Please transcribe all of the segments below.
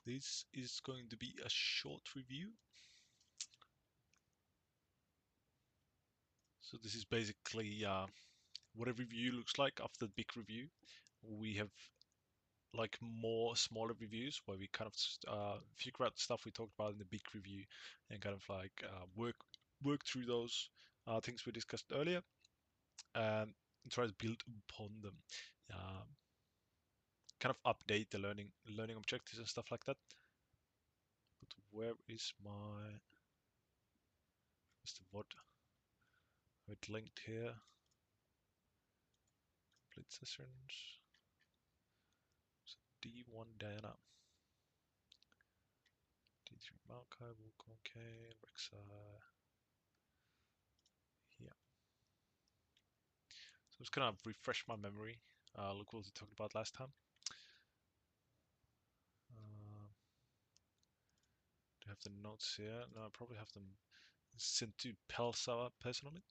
This is going to be a short review. So this is basically what a review looks like after the big review. We have like more smaller reviews where we kind of figure out stuff we talked about in the big review and kind of like work through those things we discussed earlier and try to build upon them. Um, Kind of update the learning objectives and stuff like that. But where is my Mr. What? It linked here. Split sessions. So D1 Diana. D3 Maokai, Wukong Kane, Rek'Sai. Yeah. So I'm just gonna refresh my memory. Look what we talked about last time. Do I have the notes here? No, I probably have them sent to Pelsa personally.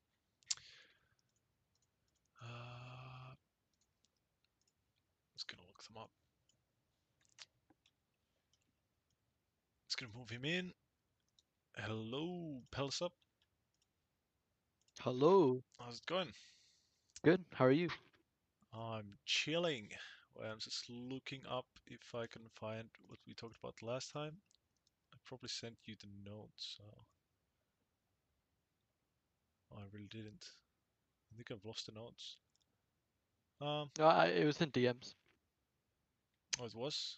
Just gonna look them up. Just gonna move him in. Hello, Pelsa. Hello. How's it going? Good. How are you? I'm chilling. Well, I'm just looking up if I can find what we talked about last time. I probably sent you the notes. So I really didn't. I think I've lost the notes. It was in DMs. Oh, it was.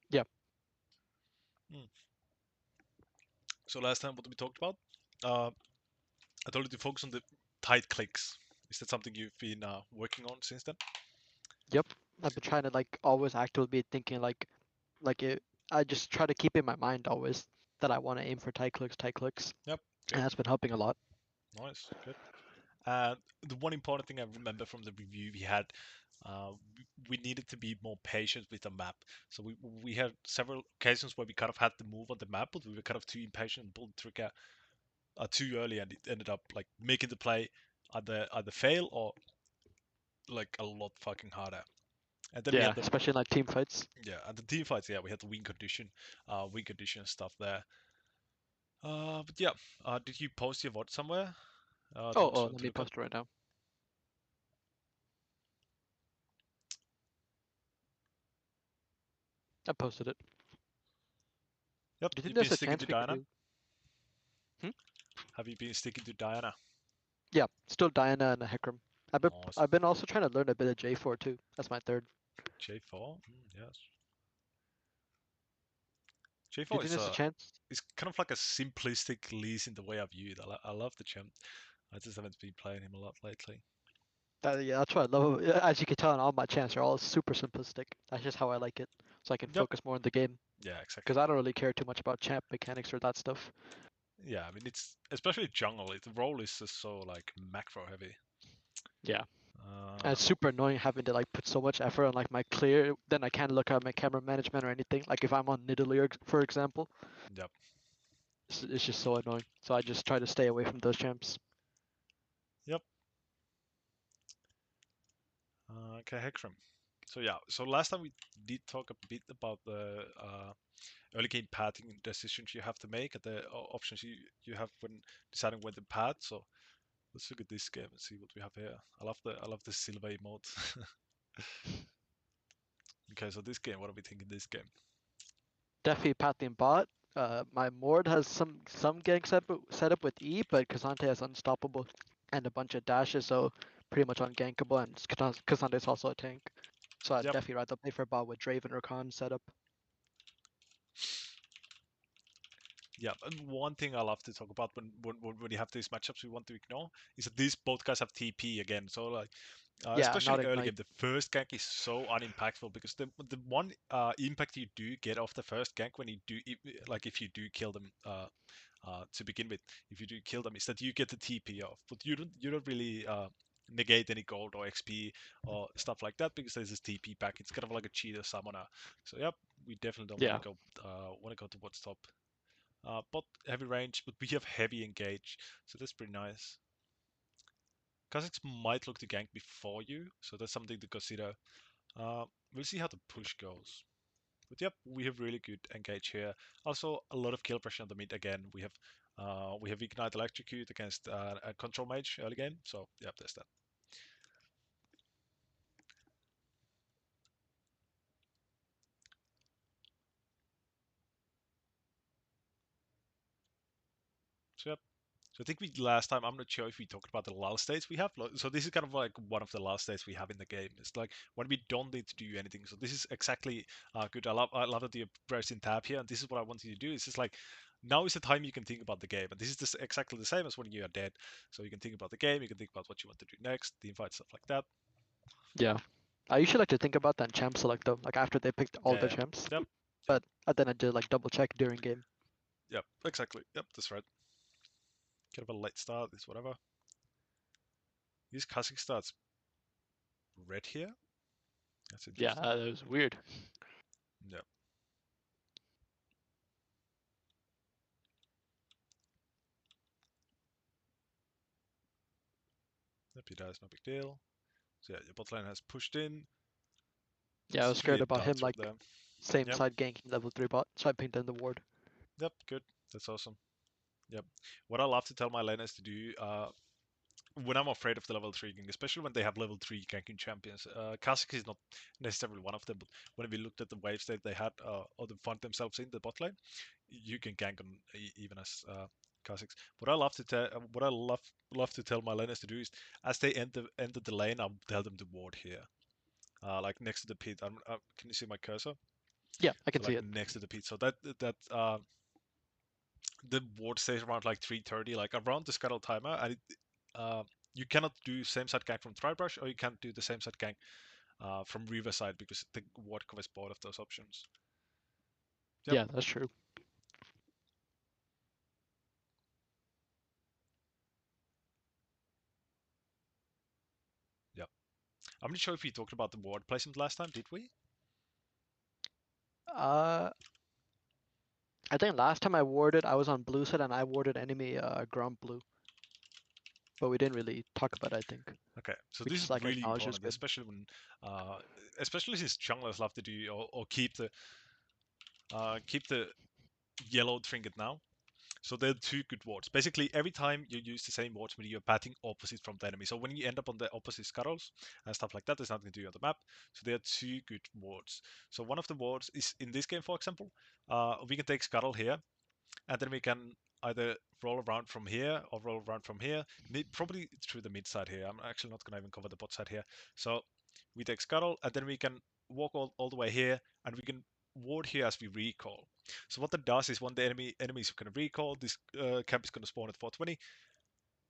Yeah. Hmm. So last time, what we talked about? Uh, I told you to focus on the tight clicks. Is that something you've been working on since then? Yep. I've been trying to like always actively be thinking like it. I just try to keep in my mind always that I want to aim for tight clicks, Yep. Good. and that's been helping a lot. Nice. Good. And the one important thing I remember from the review we had, uh, we needed to be more patient with the map. So we had several occasions where we kind of had to move on the map, but we were kind of too impatient and pulled the trigger too early, and it ended up like making the play either fail or like a lot fucking harder. And then we Yeah, had the especially in like team fights. yeah, and the team fights. Yeah, we had the win condition stuff there. But yeah, did you post your VOD somewhere? The Oh, ones you want let to me look at? post it right now. I posted it. Yep, Do you think you've been there's a sticking to chance we could Diana. do? Hmm? Have you been sticking to Diana? Yeah, still Diana and a hecarim. Nice. I've been also trying to learn a bit of J4 too. That's my third. J4? Yes. Do you J4 think there's a chance? is kind of like a simplistic lease in the way I view it. I love the champ. I just haven't been playing him a lot lately. Yeah, that's what I love. As you can tell, in all my champs are all super simplistic. That's just how I like it, so I can Yep. focus more on the game. Yeah, Because exactly. I don't really care too much about champ mechanics or that stuff. Yeah, I mean it's especially jungle. The role is just so like macro heavy. Yeah. And Uh, it's super annoying having to like put so much effort on like my clear, then I can't look at my camera management or anything. Like if I'm on Nidalee, for example, yep. it's just so annoying. So I just try to stay away from those champs. Yep. Okay, hecarim. So yeah, so last time we did talk a bit about the early game pathing decisions you have to make and the options you have when deciding when to path. So let's look at this game and see what we have here. I love the silver emote. Okay, so this game, what are we thinking this game? Definitely pathing bot. My Mord has some gank set up with E, but Kazante has unstoppable and a bunch of dashes, so pretty much ungankable. And Kazante is also a tank, so I'd Yep. definitely rather play for bot with Draven or Khan setup. Yeah, and one thing I love to talk about when you have these matchups we want to ignore is that these both guys have TP again. So like, Yeah, especially not early ignite. game, the first gank is so unimpactful because the one impact you do get off the first gank when you do like if you do kill them to begin with, if you do kill them, is that you get the TP off, but you don't really negate any gold or XP or stuff like that because there's this TP back. It's kind of like a cheater summoner. So yep, we definitely don't Yeah, want to go towards top. But heavy range, but we have heavy engage, so that's pretty nice. Kha'Zix might look to gank before you, so that's something to consider. We'll see how the push goes. But yep, we have really good engage here. Also, a lot of kill pressure on the mid again. We have ignite electrocute against a control mage early game. So yep, there's that. So yep. So I think we last time, I'm not sure if we talked about the lull states we have. So this is kind of like one of the lull states we have in the game. It's like when we don't need to do anything. So this is exactly good. I love that you're pressing tab here, and this is what I want you to do. It's just like now is the time you can think about the game, and this is just exactly the same as when you are dead. So you can think about the game, you can think about what you want to do next, the invite stuff like that. Yeah. I usually like to think about that in champ select though, like after they picked all Yeah, the yeah, champs. yep, yep, But then I did like double check during game. yep, exactly. Yep, that's right. Kind of a late start, is whatever. This classic starts red here. That's Yeah, interesting. that was weird. Yep. Yep, he dies, no big deal. So yeah, your bot lane has pushed in. Yeah, I This was is really scared a about him dart right like there. same Yep, side ganking level 3 bot, so I pinged in the ward. yep, good. That's awesome. Yep. What I love to tell my laners to do when I'm afraid of the level 3 gank, especially when they have level 3 ganking champions. Kha'Zix is not necessarily one of them, but when we looked at the waves that they had, or they found themselves in the bot lane, you can gank on even as Kha'Zix. What I love to tell my laners to do is, as they enter the lane, I'll tell them to ward here, like next to the pit. Can you see my cursor? Yeah, I can So see like it. next to the pit. So that the ward stays around like 3:30, like around the scuttle timer, and you cannot do same side gank from Tribrush, or you can't do the same side gank from Riverside because the ward covers both of those options. Yep, Yeah, that's true. yep. I'm not sure if we talked about the ward placement last time, did we? Uh, I think last time I warded, I was on blue side and I warded enemy ground blue, but we didn't really talk about it, I think. Okay, so We this is just like really acknowledged it's important, good. especially when, especially since junglers love to do or keep the yellow trinket now. So there are two good wards. Basically, every time you use the same wards, when you're patting opposite from the enemy. So when you end up on the opposite scuttles and stuff like that, there's nothing to do on the map. So there are two good wards. So one of the wards is in this game, for example, we can take scuttle here, and then we can either roll around from here or roll around from here, probably through the mid side here. I'm actually not going to even cover the bot side here. So we take scuttle, and then we can walk all the way here, and we can ward here as we recall. So what that does is when the enemies are going to recall, this camp is going to spawn at 420.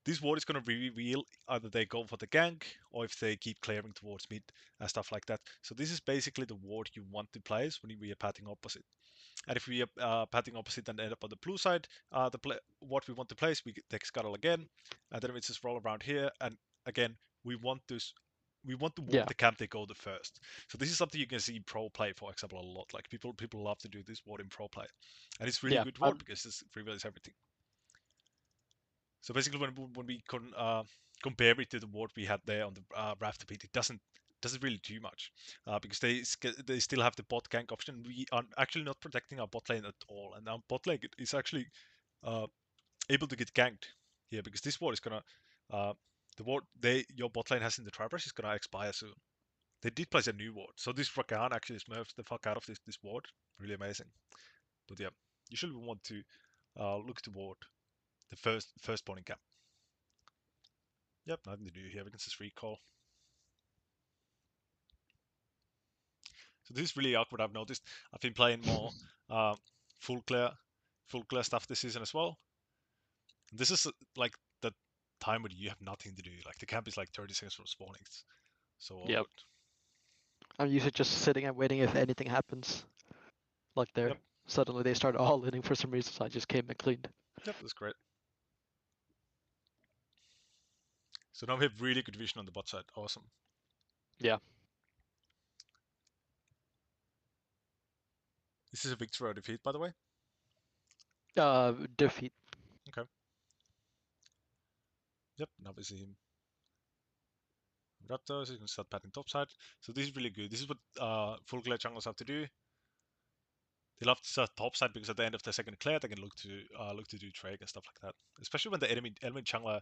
This ward is going to reveal either they go for the gank or if they keep clearing towards mid and stuff like that. So this is basically the ward you want to place when we are patting opposite. And if we are patting opposite and end up on the blue side, what we want to place, we take scuttle again, and then we just roll around here. And again, we want to ward Yeah, the camp they go the first. So this is something you can see in pro play, for example, a lot. Like people love to do this ward in pro play, and it's really yeah, good ward because this reveals everything. So basically, when we compare it to the ward we had there on the Raptor pit, it doesn't really do much because they still have the bot gank option. We are actually not protecting our bot lane at all, and our bot lane is actually uh, able to get ganked here because this ward is gonna the ward your bot lane has in the tribrush is gonna expire soon. They did place a new ward, so this Rakan actually smurfs the fuck out of this ward. Really amazing. But yeah, usually we want to look toward the first spawning camp. Yep, nothing to do here. We can just recall. So this is really awkward. I've noticed. I've been playing more uh, full clear, full clear stuff this season as well. And this is like the time when you have nothing to do. Like the camp is like 30 seconds from spawning. It's so yep. awkward. I'm usually just sitting and waiting if anything happens. Like there, Yep, suddenly they started all inning for some reason, so I just came and cleaned. yep, that's great. So now we have really good vision on the bot side. Awesome. Yeah. This is a victory or defeat, by the way. Defeat. Okay. Yep, now we see him. Raptors, you can start patting topside. So this is really good. This is what full clear jungles have to do. They love to start top side because at the end of the second clear, they can look to do trade and stuff like that. Especially when the enemy jungler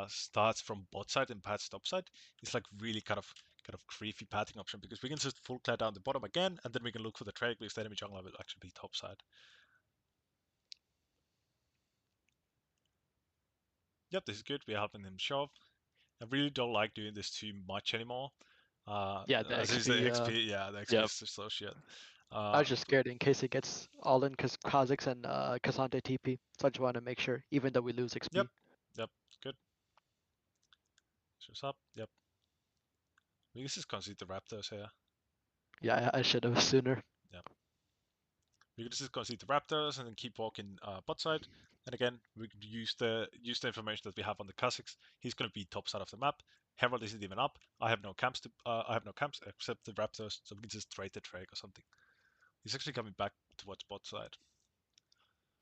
starts from bot side and paths top side, it's like really kind of creepy pathing option because we can just full clear down the bottom again, and then we can look for the trade because the enemy jungler will actually be top side. Yep, this is good. We're helping him shove. I really don't like doing this too much anymore. Yeah, the As is the XP. XP, yeah, the XP Yeah. is just so shit. I was just scared in case it gets all in because Kha'Zix and K'Sante TP. So I just want to make sure, even though we lose Yep, XP. yep, good. Shows up, yep. We can just concede the Raptors here. Yeah, I should have sooner. Yep. We can just concede the Raptors and then keep walking bot side. And again, we could use the information that we have on the Kha'Zix. He's going to be top side of the map. Herald isn't even up. I have no camps except the Raptors, so we can just trade the Drake or something. He's actually coming back towards bot side.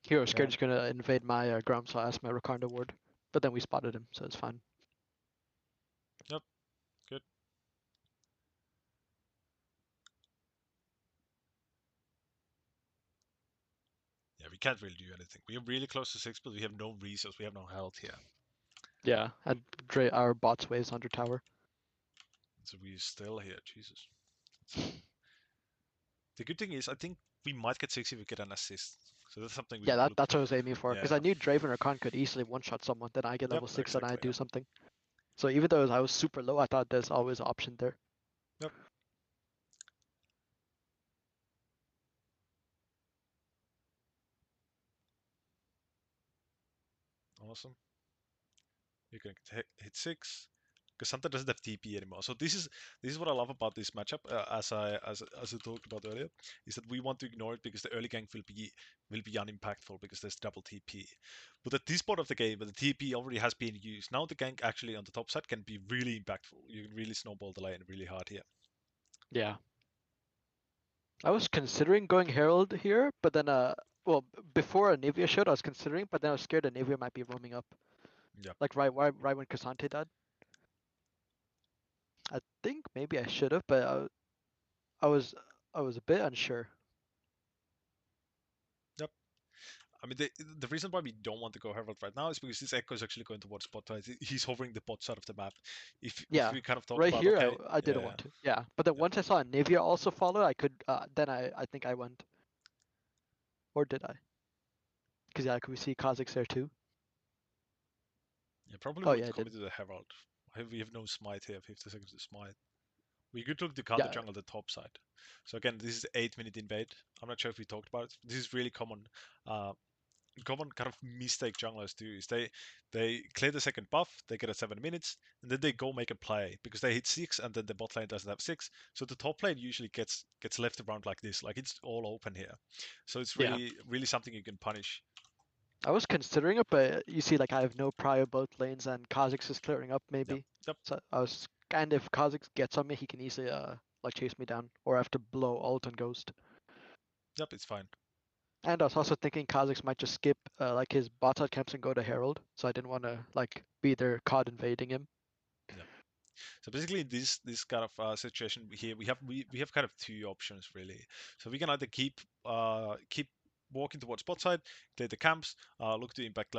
Hero scared is gonna invade my ground, so I asked my Rakarna ward. But then we spotted him, so it's fine. Yep, good. Yeah, we can't really do anything. We are really close to 6, but we have no resource. We have no health here. Yeah, and our bot's waves under tower. So we're still here. Jesus. The good thing is, I think we might get 6 if we get an assist. So that's something we Yeah, could look. that's what I was aiming for. Because Yeah. I knew Draven or Khan could easily one-shot someone, then I get Yep, level 6 and I exactly. do something. So even though I was super low, I thought there's always an option there. Yep. Awesome. You can hit 6. Because Santa doesn't have TP anymore. So this is what I love about this matchup. As I talked about earlier, is that we want to ignore it because the early gank will be unimpactful because there's double TP. But at this part of the game, where the TP already has been used, now the gank actually on the top side can be really impactful. You can really snowball the lane really hard here. Yeah. I was considering going Herald here, but then well, before Anivia showed, I was considering, but then I was scared Anivia might be roaming up. Yeah. Like right when K'Sante died. I think maybe I should have, but I was I was a bit unsure. Yep. I mean, the reason why we don't want to go Herald right now is because this Ekko is actually going towards bot side. He's hovering the bot side of the map. If Yeah, we kind of talk right about, here okay, I didn't yeah, want to. Yeah, but then yeah, once I saw Anivia also follow, I could. Then I think I went, or did I? Because yeah, could we see Kha'Zix there too? yeah, probably Oh would yeah, I commit did. to the Herald. We have no smite here, 50 seconds to smite. We could look to counter Yeah, jungle the top side. So again, this is 8-minute invade. I'm not sure if we talked about it. This is really uh, common kind of mistake junglers do is they clear the second buff, they get a 7 minutes, and then they go make a play because they hit 6 and then the bot lane doesn't have 6. So the top lane usually gets left around like this, like it's all open here. So it's yeah. really something you can punish. I was considering it, but you see, like I have no prio both lanes, and Kha'Zix is clearing up Yep, maybe. yep, So I was, and if Kha'Zix gets on me, he can easily like chase me down, or I have to blow ult and ghost. yep, it's fine. And I was also thinking Kha'Zix might just skip like his bot side camps and go to Herald, so I didn't want to like be there caught invading him. Yep. So basically, this kind of situation here, we have kind of two options really. So we can either keep walking towards bot side, clear the camps, look to impact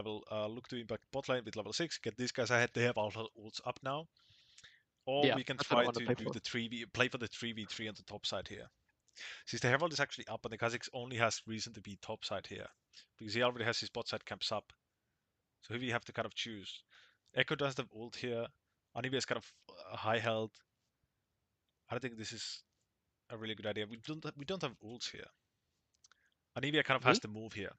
bot lane with level 6, get these guys ahead. They have all ults up now, or Yeah, we can that's what I try want to to play do for. the play for the 3v3 on the top side here. Since the Herald is actually up and the Kha'Zix only has reason to be top side here, because he already has his bot side camps up. So here we have to kind of choose. Ekko doesn't have ult here. Anivia is kind of high health. I don't think this is a really good idea. We don't have ults here. Anivia kind of has Me? to move here.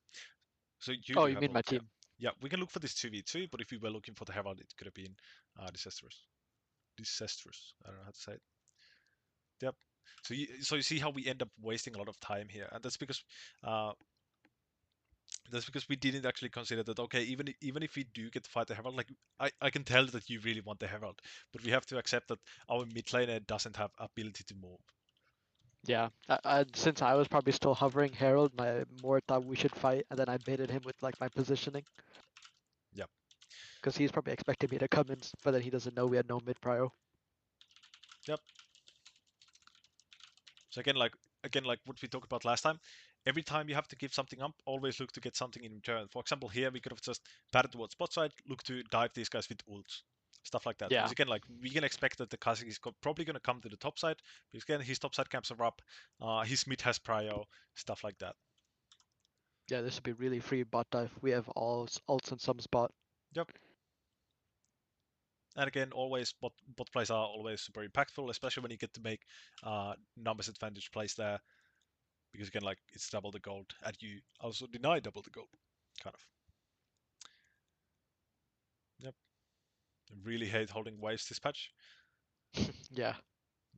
So you Oh, do you have mean my ult, yeah. team? Yeah, we can look for this 2v2, but if we were looking for the Herald, it could have been disastrous. Disastrous. I don't know how to say it. Yep. So you see how we end up wasting a lot of time here, and uh, that's because we didn't actually consider that. Okay, even if we do get to fight the Herald, like I can tell that you really want the Herald, but we have to accept that our mid laner doesn't have ability to move. Yeah, since I was probably still hovering Herald, my more thought we should fight, and then I baited him with like my positioning, Yep. because he's probably expecting me to come in, but then he doesn't know we had no mid prio. Yep. So again, like what we talked about last time, every time you have to give something up, always look to get something in return. For example, here we could have just batted towards bot side, look to dive these guys with ults, stuff like that. Yeah. Because again, like we can expect that the Kha'Zix is probably going to come to the top side, because again, his top side camps are up, his mid has prio, stuff like that. Yeah, this would be really free bot dive. We have all ults in some spot. Yep. And again, always bot plays are always super impactful, especially when you get to make numbers advantage plays there. Because again, like it's double the gold, and you also deny double the gold, kind of. Yep. I really hate holding waves this patch. Yeah.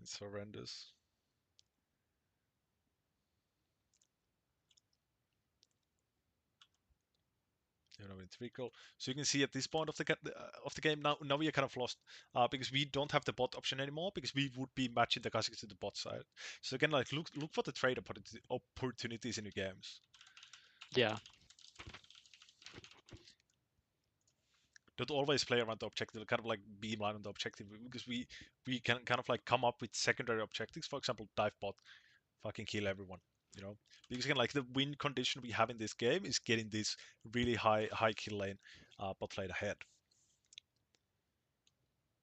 It's horrendous. You know, it's recall. So you can see at this point of the game now we are kind of lost because we don't have the bot option anymore because we would be matching the Kha'Zix to the bot side. So again, like look for the trade opportunities in your games. Yeah. Don't always play around the objective, kind of like beamline on the objective, because we can kind of like come up with secondary objectives. For example, dive bot, fucking kill everyone. You know, because again, like the win condition we have in this game is getting this really high kill lane, bot lane ahead.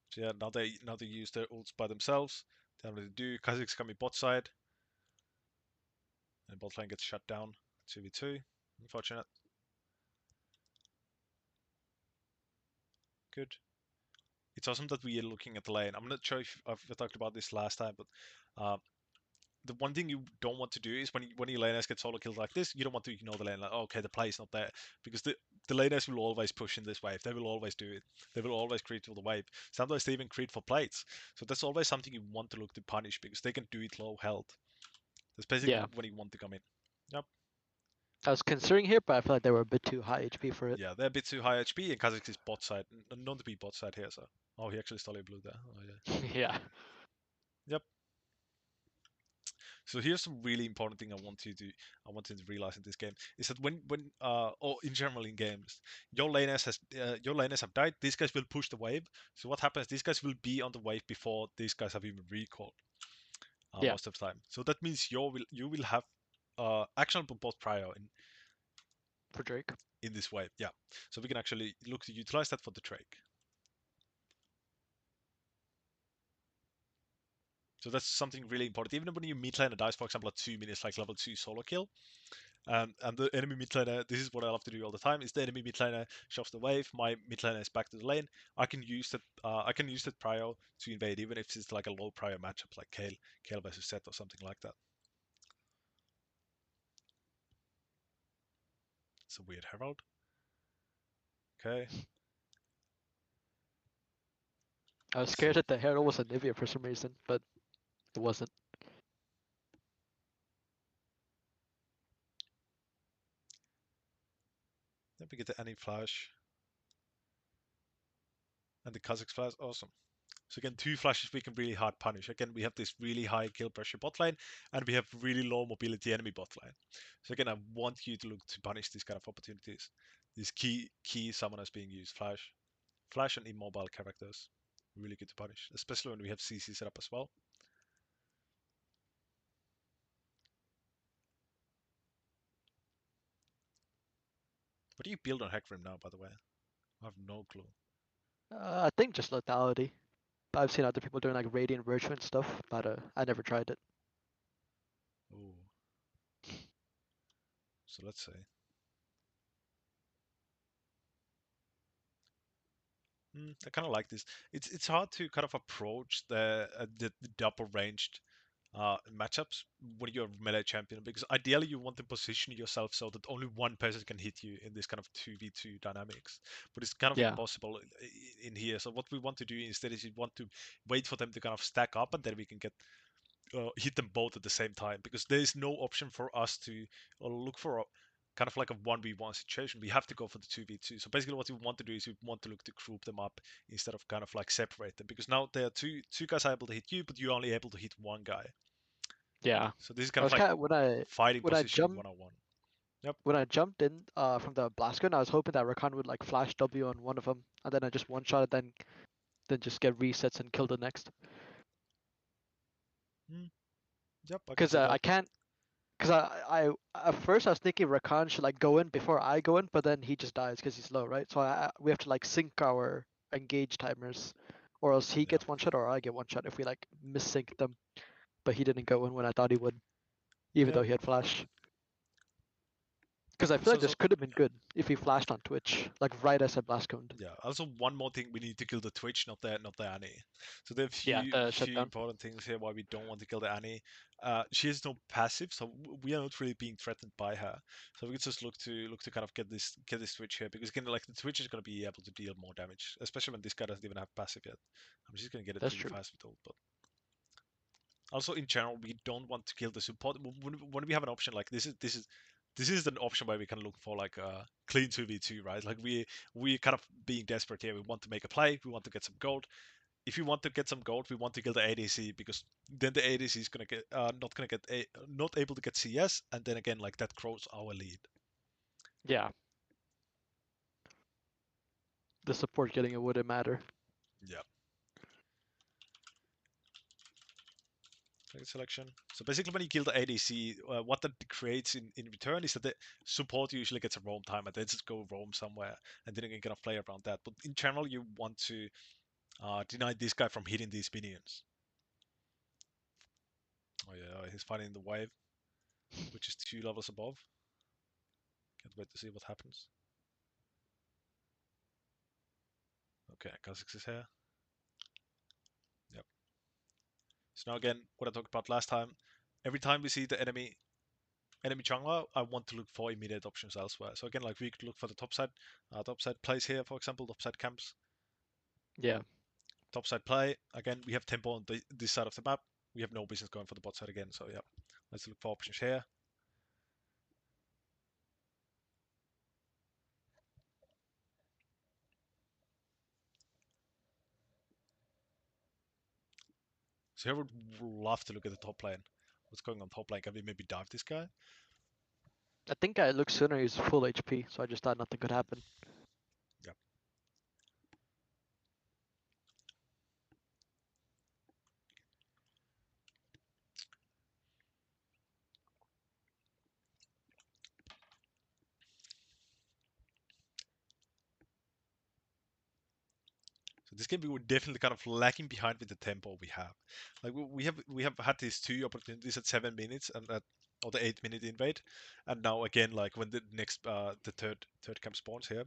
So yeah, now they use their ults by themselves. They don't really do. Kha'Zix coming bot side, and bot lane gets shut down. 2v2. Unfortunate. Good. It's awesome that we are looking at the lane. I'm not sure if I've talked about this last time, but the one thing you don't want to do is when your laners get solo kills like this, you don't want to ignore the lane. Like, oh, okay, the play is not there, because the laners will always push in this wave. They will always do it. They will always creep for the wave. Sometimes they even creep for plates. So that's always something you want to look to punish, because they can do it low health. That's basically Yeah. when you want to come in. Yep. I was considering here, but I feel like they were a bit too high HP for it. Yeah, they're a bit too high HP, and Kha'Zix is bot side, not to be bot side here. So, oh, he actually stole a blue there. Oh yeah. Yeah. Yep. So here's some really important thing I want you to realize in this game is that when or in general in games, your laners have died. These guys will push the wave. So what happens? These guys will be on the wave before these guys have even recalled Yeah. most of the time. So that means you will have actionable bot prio For Drake. in this wave. Yeah. So we can actually look to utilize that for the Drake. So that's something really important. Even when you mid laner dies, for example, at 2 minutes, like level 2 solo kill, and the enemy mid laner, this is what I love to do all the time, is the enemy mid laner shoves the wave, my mid laner is back to the lane, I can use that prio to invade, even if it's like a low prio matchup, like Kale versus Seth or something like that. It's a weird herald. Okay. I was scared that the herald was anivia for some reason, but it wasn't. Then we get the Annie flash. And the Kha'Zix flash, awesome. So again, 2 flashes we can really hard punish. Again, we have this really high kill pressure bot lane, and we have really low mobility enemy bot lane. So again, I want you to look to punish these kind of opportunities. These key summoners being used, flash and immobile characters, really good to punish, especially when we have CC set up as well. What do you build on hecarim now, by the way? I have no clue. I think just lethality. I've seen other people doing like radiant virtue and stuff, but I never tried it. Ooh. So let's say. I kind of like this. It's hard to kind of approach the double ranged matchups when you're a melee champion, because ideally you want to position yourself so that only one person can hit you in this kind of 2v2 dynamics, but it's kind of Yeah. impossible in here. So what we want to do instead is we want to wait for them to kind of stack up, and then we can get hit them both at the same time, because there is no option for us to look for a kind of like a 1v1 situation. We have to go for the 2v2. So basically what we want to do is we want to look to group them up instead of kind of like separate them, because now there are two guys are able to hit you, but you're only able to hit one guy. Yeah. So this is I kind of was like kind of fighting when I position jumped 101. Yep. when I jumped in from the blast gun, I was hoping that Rakan would like flash W on one of them, and then I just one shot it, then just get resets and kill the next. Mm, yep, I can Because see that. Because at first I was thinking Rakan should like go in before I go in, but then he just dies because he's low, right? So we have to like sync our engage timers, or else he Yeah. gets one shot or I get one shot if we like missync them. But he didn't go in when I thought he would, even Yep. though he had flash. Because I feel like So this could have been good if he flashed on Twitch, like right as I blast coned. yeah. Also, one more thing, we need to kill the Twitch, not the Annie. So there are Yeah, the few shutdown. important things here why we don't want to kill the Annie. She has no passive, so we are not really being threatened by her. So we can just look to kind of get this Twitch here, because again, like the Twitch is going to be able to deal more damage, especially when this guy doesn't even have passive yet. I'm just going to get it That's really true. fast with ult, but also in general, we don't want to kill the support. When we have an option like this is an option where we can look for like a clean 2v2, right? Like we kind of being desperate here. We want to make a play. We want to get some gold. If we want to get some gold, we want to kill the ADC, because then the ADC is not able to get CS, and then again like that grows our lead. Yeah, the support getting it wouldn't matter. Yeah. Selection. So basically, when you kill the ADC, what that creates in return is that the support usually gets a roam time, and they just go roam somewhere, and then you can kind of play around that. But in general, you want to deny this guy from hitting these minions. Oh yeah, he's fighting the wave, which is 2 levels above. Can't wait to see what happens. Okay, Kha'Zix is here. Yep. So now again, what I talked about last time. Every time we see the enemy jungler, I want to look for immediate options elsewhere. So again, like we could look for the top side plays here, for example, top side camps. Yeah. Topside play. Again, we have tempo on this side of the map. We have no business going for the bot side again. So yeah, let's look for options here. So here I would love to look at the top lane. What's going on top lane? Can we maybe dive this guy? I think I looked sooner he's full HP, so I just thought nothing could happen. Yeah. So this game we were definitely kind of lacking behind with the tempo we have. Like we have had these 2 opportunities at 7 minutes and at or the 8 minute invade, and now again like when the next the third camp spawns here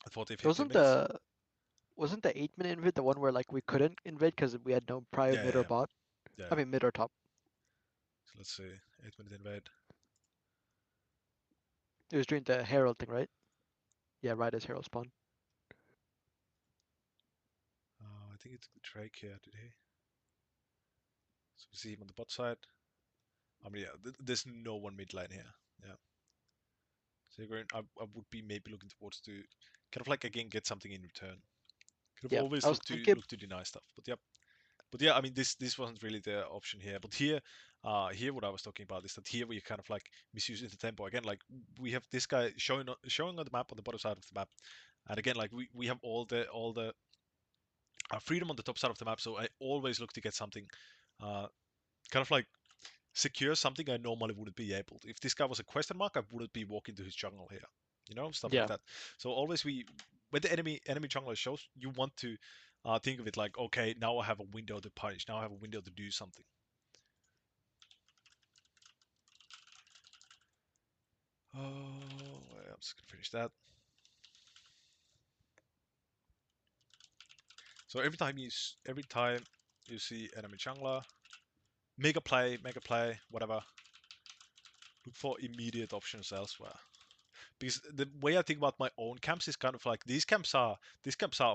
at 40 50 Wasn't minutes. the wasn't the 8 minute invade the one where like we couldn't invade because we had no prio Yeah, mid yeah, or yeah, bot? yeah, I yeah. mean mid or top. So let's see, 8 minute invade. It was during the herald thing, right? Yeah, right as herald spawn. I think it's Drake here. Did he? So we see him on the bot side. I mean, yeah, there's no one mid lane here. Yeah. So I would be maybe looking towards to kind of like again get something in return. Could have Yeah, always I was looked to thinking look to deny stuff, but yep. But yeah, I mean this wasn't really the option here. But here what I was talking about is that here we kind of like misusing the tempo again. Like we have this guy showing on the map on the bottom side of the map, and again like we have all the freedom on the top side of the map. So I always look to get something, kind of like secure something I normally wouldn't be able to. If this guy was a question mark, I wouldn't be walking to his jungle here. Stuff like yeah, that. So always when the enemy jungler shows, you want to think of it like, okay, now I have a window to punish. Now I have a window to do something. Oh, I'm just gonna finish that. So every time you see enemy jungler, make a play, whatever. Look for immediate options elsewhere. Because the way I think about my own camps is kind of like these camps are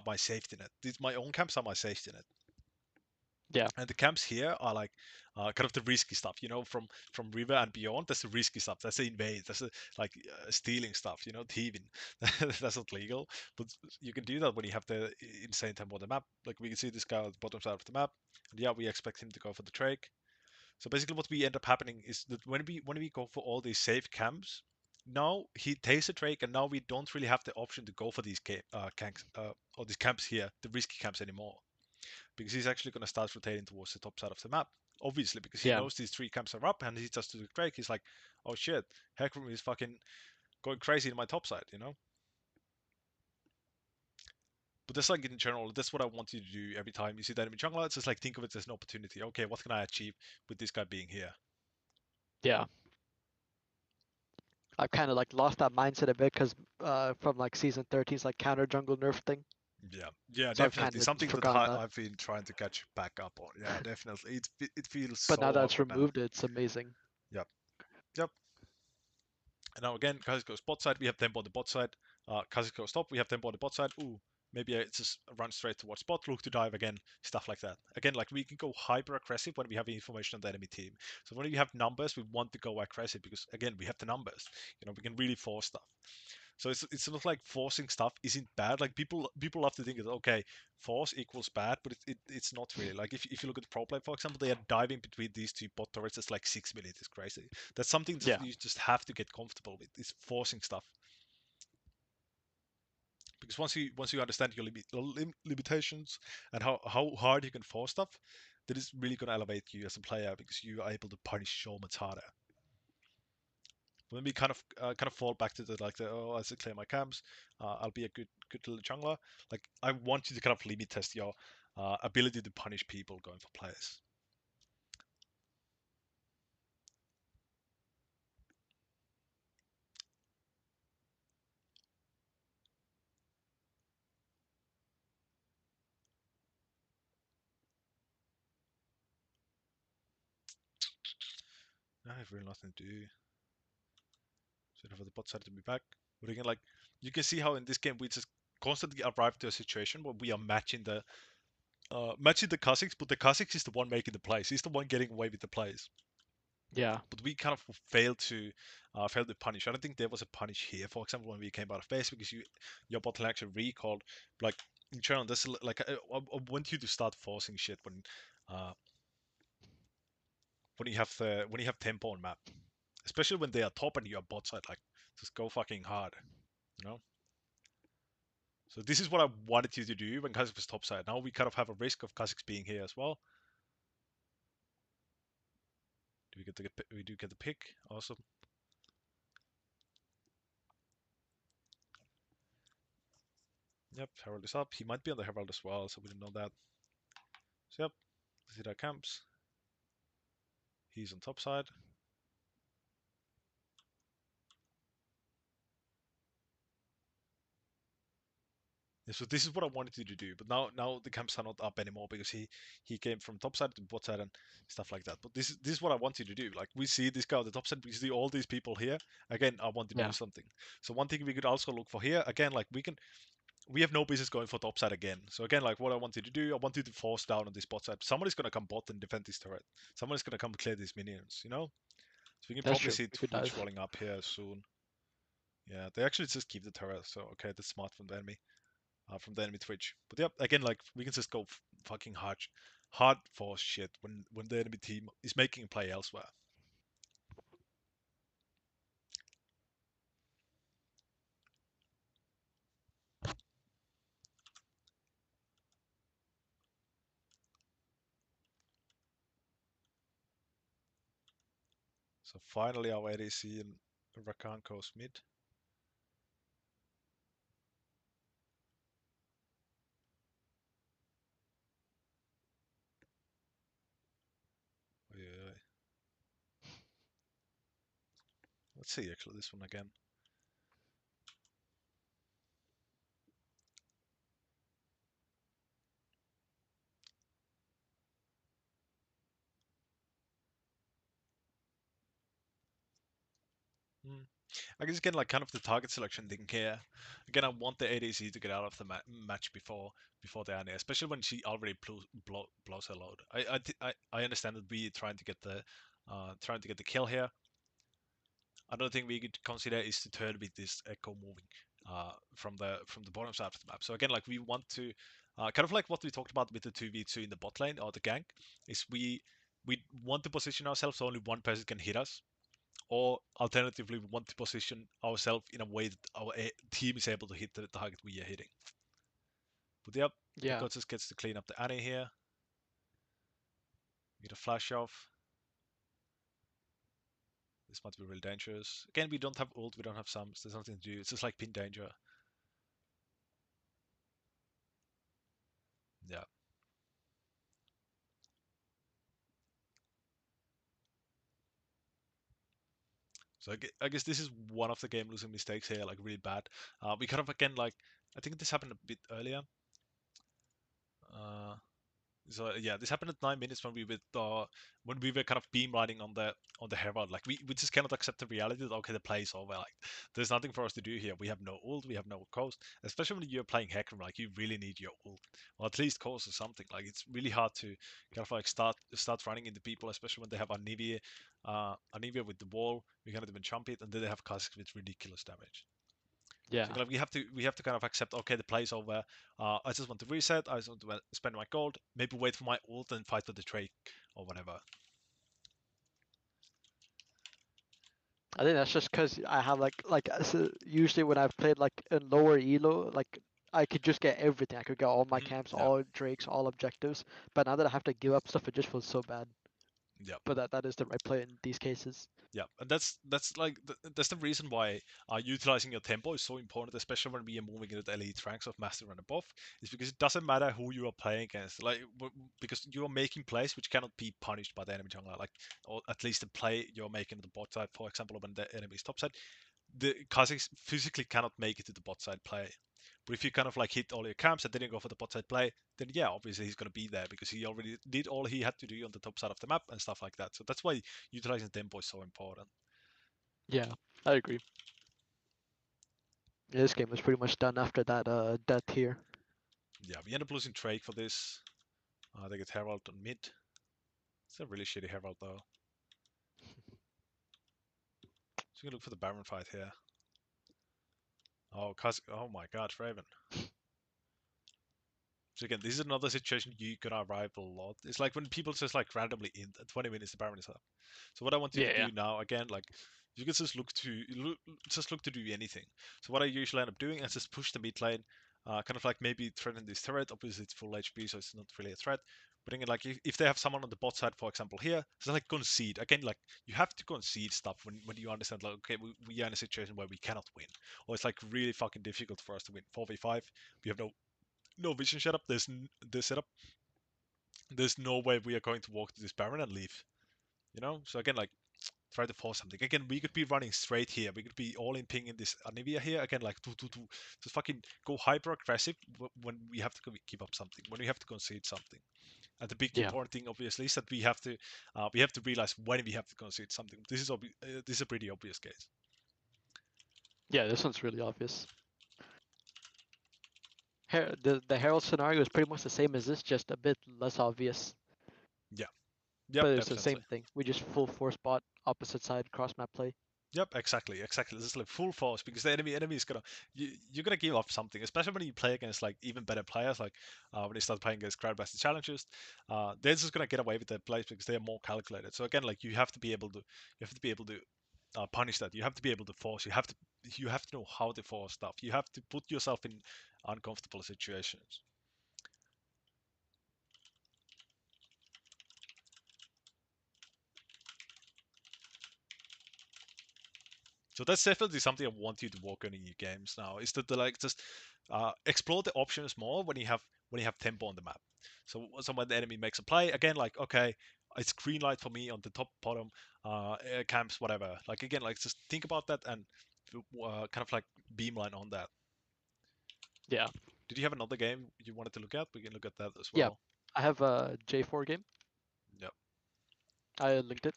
my safety net. My own camps are my safety net, yeah, and the camps here are like kind of the risky stuff. From river and beyond. That's the risky stuff. That's the invade. That's the like stealing stuff. Thieving. That's not legal, but you can do that when you have the insane tempo on the map. Like we can see this guy on the bottom side of the map, and yeah, we expect him to go for the Drake. So basically, what we end up happening is that when we go for all these safe camps, now he takes a Drake, and now we don't really have the option to go for these camps or these camps here, the risky camps anymore, because he's actually going to start rotating towards the top side of the map. obviously, because he Yeah. knows these 3 camps are up, and he just to the Drake. He's like, oh shit, hecarim is fucking going crazy in my top side, you know. But that's like in general, that's what I want you to do every time you see the enemy jungler. It's just like think of it as an opportunity. Okay, what can I achieve with this guy being here? Yeah. I've kind of like lost that mindset a bit because from like season 13's like counter jungle nerf thing. Yeah, yeah, So I've kind definitely of something that forgotten that. I've been trying to catch back up on. Yeah, definitely. It feels But now so that it's bad. removed, it's amazing. Yep, yep. And now again, Kha'Zix goes bot side. We have tempo on the bot side. Kha'Zix goes top. We have tempo on the bot side. Ooh, maybe it's just run straight towards bot. Look to dive again. Stuff like that. Again, like we can go hyper aggressive when we have information on the enemy team. So when we have numbers, we want to go aggressive because again, we have the numbers. You know, we can really force stuff. So it's not like forcing stuff isn't bad. Like people love to think that okay, force equals bad, but it's not really. Like if you look at the pro play, for example, they are diving between these 2 bot turrets. It's like 6 minutes. It's crazy. That's something that Yeah. you just have to get comfortable with. Is forcing stuff because once you understand your limitations and how hard you can force stuff, that is really gonna elevate you as a player because you are able to punish so much harder. When we kind of fall back to the like the oh I should clear my camps, I'll be a good little jungler. Like I want you to kind of limit test your ability to punish people going for players. I have really nothing to do. Should have the bot side to be back. But again, like you can see how in this game we just constantly arrive to a situation where we are matching the Kha'Zix, but the Kha'Zix is the one making the plays. He's the one getting away with the plays. Yeah. But we kind of failed to punish. I don't think there was a punish here. For example, when we came out of base, because your bottle actually recalled. Like in general, this like I want you to start forcing shit uh, when you have tempo on map, especially when they are top and you are bot side. Like just go fucking hard, you know. So this is what I wanted you to do when Kha'Zix was top side. Now we kind of have a risk of Kha'Zix being here as well. We do get the pick. Awesome. Yep, Herald is up. He might be on the Herald as well, so we didn't know that. So yep, this is our camps. He's on top side. Yeah, so this is what I wanted you to do, but now the camps are not up anymore because he came from top side to bot side and stuff like that. But this is what I want you to do. Like we see this guy on the top side, we see all these people here. Again, I want to Yeah. do something. So one thing we could also look for here, again, like we have no business going for top side again. So again, like what I want you to do, I want you to force down on this bot side. Somebody's gonna come bot and defend this turret. Somebody's gonna come clear these minions, you know? So we can That's probably true. see We could Twitch dive. rolling up here soon. Yeah, they actually just keep the turret, so okay, that's smart from the enemy Twitch. But yep, again, like we can just go fucking hard for shit when the enemy team is making a play elsewhere. So finally, our ADC and Rakan goes mid. Yeah, let's see actually this one again. Hmm. I guess again, like kind of the target selection thing here. Again, I want the ADC to get out of the match before the Annie, especially when she already blows her load. I understand that we trying to get the kill here. Another thing we could consider is to turn with this ekko moving from the bottom side of the map. So again, like we want to kind of like what we talked about with the 2v2 in the bot lane or the gank, is we want to position ourselves so only one person can hit us, or alternatively, we want to position ourselves in a way that our team is able to hit the target we are hitting. But yep, Yeah. ekko just gets to clean up the Annie here. Get a flash off. This might be really dangerous. Again, we don't have ult, we don't have sums. There's nothing to do. It's just like pin danger. Yeah. So I guess this is one of the game losing mistakes here, like really bad. We kind of again like I think this happened a bit earlier. Uh, So yeah, this happened at 9 minutes when we were kind of beamlining on the herald. Like we just cannot accept the reality that okay, the play is over. Like there's nothing for us to do here. We have no ult, we have no coast. Especially when you're playing hecarim, like you really need your ult, or at least coast or something. Like it's really hard to kind of like start running into people, especially when they have anivia with the wall. We cannot even jump it, and then they have Kha'Zix with ridiculous damage. So Yeah. like we have to kind of accept okay the play's over. I just want to reset. I just want to spend my gold. Maybe wait for my ult and fight for the Drake or whatever. I think that's just because I have so usually when I've played like in lower elo, like I could just get everything. I could get all my camps, Yeah, all drakes, all objectives. But now that I have to give up stuff, it just feels so bad. yeah, But that is the right play in these cases. yeah. And that's like that's the reason why utilizing your tempo is so important, especially when we are moving into the elite ranks of master and above. Is because it doesn't matter who you are playing against, like because you are making plays which cannot be punished by the enemy jungler, like or at least the play you're making on the bot side, for example, when the enemy's top side. The Kha'Zix physically cannot make it to the bot side play. But if you kind of like hit all your camps and then you go for the bot side play, then yeah, obviously he's going to be there because he already did all he had to do on the top side of the map and stuff like that. So that's why utilizing tempo is so important. Yeah, I agree. Yeah, this game was pretty much done after that death here. Yeah, we end up losing Drake for this. They get Herald on mid. It's a really shitty Herald though. So we can look for the Baron fight here. Oh my god, Raven. So again, this is another situation you're gonna arrive a lot. It's like when people just like randomly in 20 minutes the Baron is up. So what I want you to Yeah, do now, again, like you can just just look to do anything. So what I usually end up doing is just push the mid lane, kind of like maybe threaten this turret. Obviously it's full HP, so it's not really a threat. But again, like if they have someone on the bot side, for example, here, it's like concede. Again, like you have to concede stuff when you understand like okay, we are in a situation where we cannot win, or it's like really fucking difficult for us to win. 4v5, we have no vision setup. There's setup. There's no way we are going to walk to this Baron and leave. You know. So again, like try to force something. Again, we could be running straight here. We could be all in pinging this Anivia here. Again, like two. Just fucking go hyper aggressive when we have to keep up something. When we have to concede something. And the big yeah, important thing, obviously, is that we have to realize when we have to concede something. This is a pretty obvious case. yeah. This one's really obvious. The Herald scenario is pretty much the same as this, just a bit less obvious. Yeah. But Yep. it's the Definitely. same thing. We just full force bot, opposite side, cross map play. Yep, exactly. This is like full force because the enemy is gonna you're gonna give up something, especially when you play against like even better players, like when you start playing against Grandmaster Challengers, they're just gonna get away with their plays because they're more calculated. So again, like you have to be able to punish that. You have to be able to force. You have to know how to force stuff. You have to put yourself in uncomfortable situations. So that's definitely something I want you to work on in your games now. Is that like just explore the options more when you have tempo on the map. So when the enemy makes a play again, like okay, it's green light for me on the top bottom camps, whatever. Like again, like just think about that and kind of like beamline on that. Yeah, Did you have another game you wanted to look at? We can look at that as yeah. well. I have a J4 game. Yep. I linked it.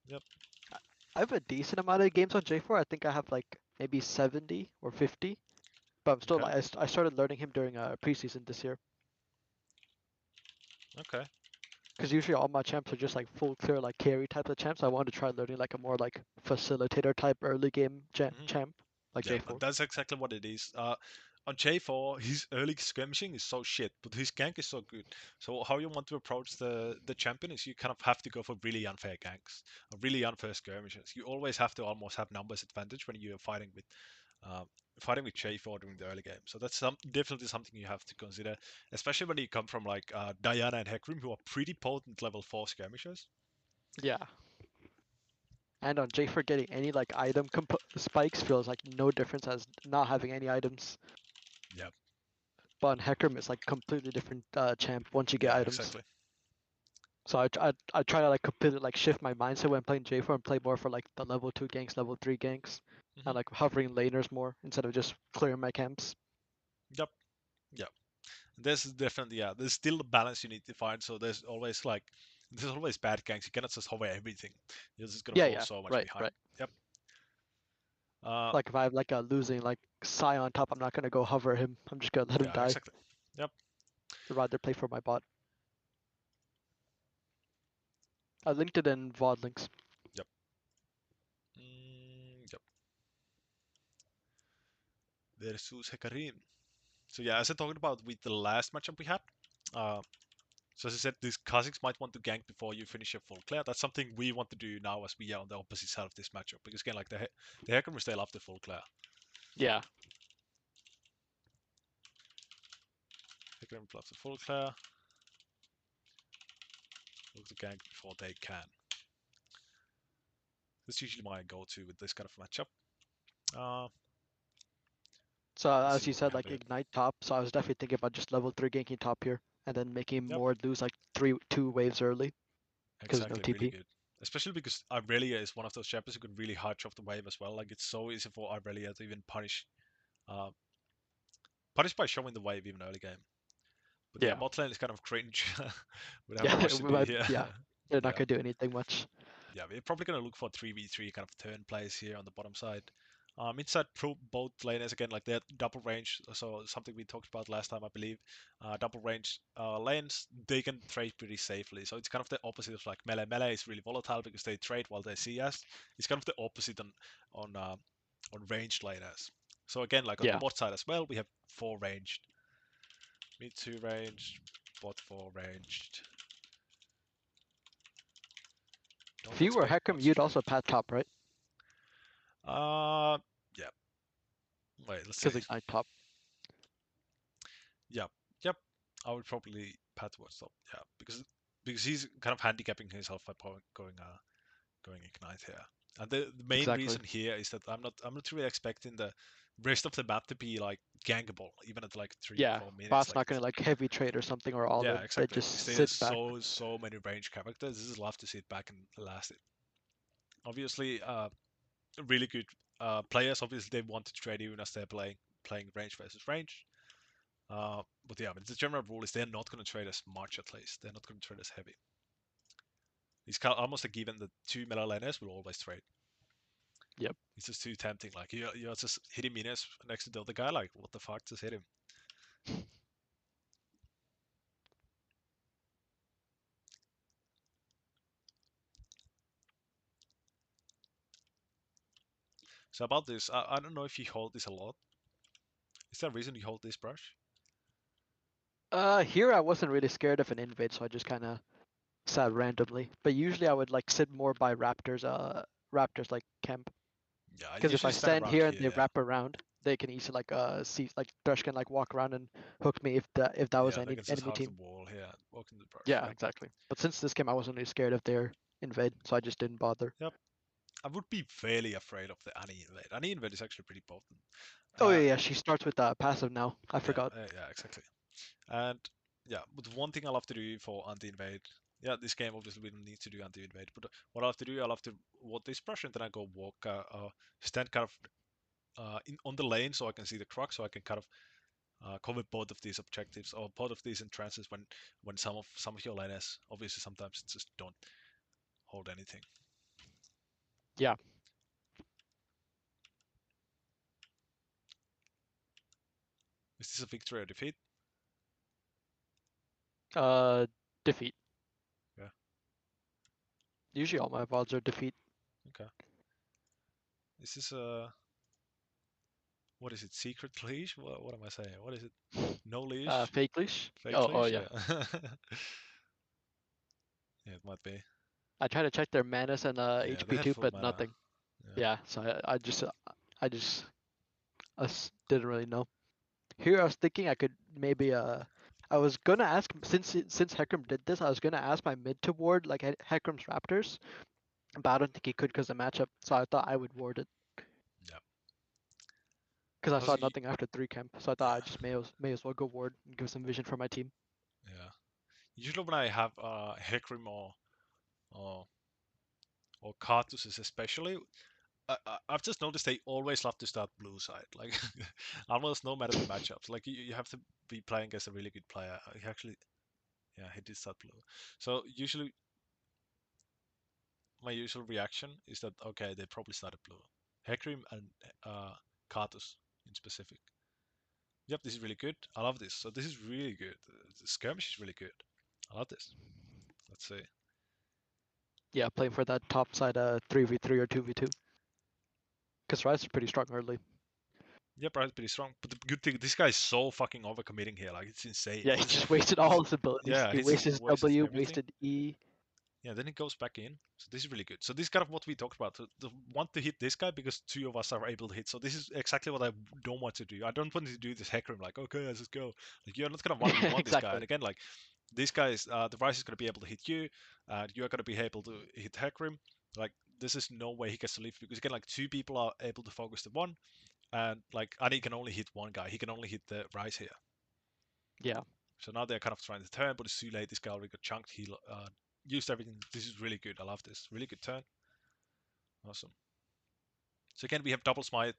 Yep. I have a decent amount of games on J4. I think I have like maybe 70 or 50. But I'm still Okay. like I started learning him during preseason this year. Okay. Because usually all my champs are just like full clear like carry type of champs. I wanted to try learning like a more like facilitator type early game Mhm. champ like Yeah, and J4. that's exactly what it is. On J4, his early skirmishing is so shit, but his gank is so good. So how you want to approach the champion is you kind of have to go for really unfair ganks, or really unfair skirmishes. You always have to almost have numbers advantage when you're fighting with fighting with J4 during the early game. So that's definitely something you have to consider, especially when you come from like Diana and hecarim, who are pretty potent level 4 skirmishers. Yeah. And on J for getting any like item spikes feels like no difference as not having any items. Yeah, But on Hecarim it's like completely different champ once you get yeah, items. exactly. So I try to like completely like shift my mindset when playing J4 and play more for like the level 2 ganks, level 3 ganks, Hmm. and like hovering laners more instead of just clearing my camps. Yep, yep. There's definitely, yeah, there's still a balance you need to find. So there's always bad ganks. You cannot just hover everything. You're just gonna Yeah, fall yeah, so much right, behind. right. Yep. Uh, Like if I have like a losing like Psy on top, I'm not gonna go hover him. I'm just gonna let him yeah, die. exactly. Yep. I'd rather play for my bot. I linked it in VOD links. Yep. Yep. Versus hecarim. So yeah, as I talked about with the last matchup we had, uh, so as I said, these Kazakhs might want to gank before you finish your full clear. That's something we want to do now as we are on the opposite side of this matchup. Because again, like the Hecarims, they love the full clear. Yeah. Hecarim loves the full clear. Look to gank before they can. That's usually my go-to with this kind of matchup. Uh, So let's as see you what we said, have like here. ignite top. So I was definitely thinking about just level 3 ganking top here, and then making Yep, more lose like 2 waves early because no exactly, really TP. good. Especially because Irelia is one of those champions who can really hard chop the wave as well. Like it's so easy for Irelia to even uh, punish by showing the wave even early game. But yeah, Yeah. bot lane is kind of cringe. We don't have Yeah. much to do here. Yeah. They're not Yeah, gonna do anything much. yeah, we're probably gonna look for 3v3 kind of turn plays here on the bottom side. Inside both laners again, like they're double range, so something we talked about last time, I believe. Double range lanes, they can trade pretty safely. So it's kind of the opposite of like melee. Melee is really volatile because they trade while they see us. It's kind of the opposite on ranged laners. So again, like on the Yeah. bot side as well, we have 4 ranged, mid 2 ranged, bot 4 ranged. If Don't you were expect Hecarim, much you'd trade. also pat top, right? Uh, yeah. Wait, let's see. Because ignite top. Yep, yep. I would probably pat towards top. Yeah, because he's kind of handicapping himself by going ignite here. And the main Exactly. reason here is that I'm not really expecting the rest of the map to be like gankable, even at like three Yeah. 4 minutes. Bot's Like not gonna like heavy trade or something or all yeah, in. They exactly. just Because sit there's back. so many range characters. This is love to sit back and last it. Obviously, really good players. Obviously, they want to trade even as they're playing range versus range. But yeah, but the general rule is they're not going to trade as much at least. They're not going to trade as heavy. It's kind of almost a given that 2 meta laners will always trade. Yep. It's just too tempting. Like you're just hitting minions next to the other guy. Like what the fuck? Just hit him. So about this, I don't know if you hold this a lot. Is there a reason you hold this brush? Here I wasn't really scared of an invade, so I just kind of sat randomly. But usually I would like sit more by raptors. Raptors like camp. Yeah, I Because if usually I stand stand around here and here. they Yeah, wrap around, they can easily like see like Thresh can like walk around and hook me if that was yeah, they any can just enemy hug the team. wall here, walk in the brush. Yeah, Yep, exactly. But since this game, I wasn't really scared of their invade, so I just didn't bother. yep. I would be fairly afraid of the Annie invade. Annie invade is actually pretty potent. Oh yeah, Uh, yeah. She starts with passive now. I yeah, forgot. yeah, exactly. And yeah, but one thing I love to do for anti-invade, yeah, this game obviously we don't need to do anti-invade, but what I love to do, I love to walk this brush and then I go walk, stand kind of on the lane so I can see the crux, so I can kind of cover both of these objectives or both of these entrances when some of your laners obviously sometimes just don't hold anything. Yeah. Is this a victory or defeat? Uh, defeat. Yeah. Usually all my VODs are defeat. Okay. Is this a what is it? Secret leash? What am I saying? What is it? No leash? Fake leash. Fake Oh leash? yeah. Yeah. Yeah, it might be. I tried to check their manus and Yeah, they HP had too, full but mana. nothing. Yeah. Yeah. So I just didn't really know. Here I was thinking I could maybe I was gonna ask since Hecarim did this, I was gonna ask my mid to ward like Hecarim's Raptors, but I don't think he could because of matchup. So I thought I would ward it Yeah. because I Also, saw nothing after 3 camp. So I thought I yeah, just may as well go ward and give some vision for my team. yeah. Usually when I have hecarim or or cartuses especially, I've just noticed they always love to start blue side. Like almost no matter the matchups. Like you have to be playing against a really good player. He actually, yeah, he did start blue. So usually my usual reaction is that okay, they probably started blue. Hecarim and uh, Cartus in specific. Yep, this is really good. I love this. So this is really good. The skirmish is really good. I love this. Let's see. Yeah, playing for that top side 3v3 or 2v2 because Rise is pretty strong early. Yep, right, pretty strong. But the good thing, this guy is so fucking overcommitting here. Like it's insane. Yeah, he just wasted all his abilities. Yeah, He he's just wasted his wasted W, everything. wasted E. Yeah, then he goes back in. So this is really good. So this is kind of what we talked about. The want to hit this guy because two of us are able to hit. So this is exactly what I don't want to do. I don't want to do this hecarim like, okay, let's just go. Like you're not gonna 1v1 this guy. And Exactly. again, like this guy is the Rice is gonna be able to hit you, and you are gonna be able to hit hecarim. Like this is no way he gets to leave because again, like two people are able to focus the one, and like Ani can only hit one guy. He can only hit the Rice here. Yeah. So now they're kind of trying to turn, but it's too late. This guy already got chunked. He used everything. This is really good. I love this. Really good turn. Awesome. So again, we have double smite.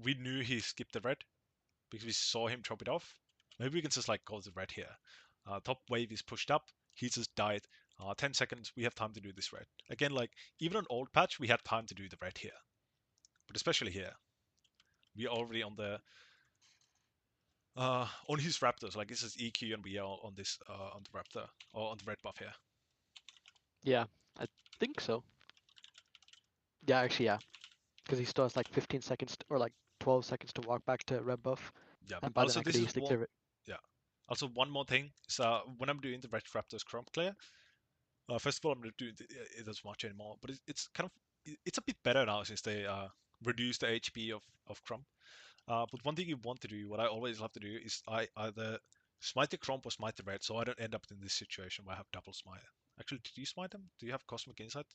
We knew he skipped the red because we saw him chop it off. Maybe we can just like go to the red here. Top wave is pushed up. He just died. 10 seconds. We have time to do this red. Again, like even on old patch, we had time to do the red here, but especially here, we are already on his raptors. Like this is EQ, and we are on this on the raptor or on the red buff here. Yeah, I think so. Yeah, actually, yeah, because he still has like 15 seconds or like 12 seconds to walk back to red buff, Yeah. and by then Also, I could this is easily one. clear it. Yeah. Also, one more thing. So when I'm doing the red raptors crump clear, first of all, I'm not doing it as much anymore, but it's kind of it's a bit better now since they reduce the HP of crump. But one thing you want to do, what I always love to do, is I either smite the crump or smite the red, so I don't end up in this situation where I have double smite. Actually, did you smite them? Do you have cosmic insight?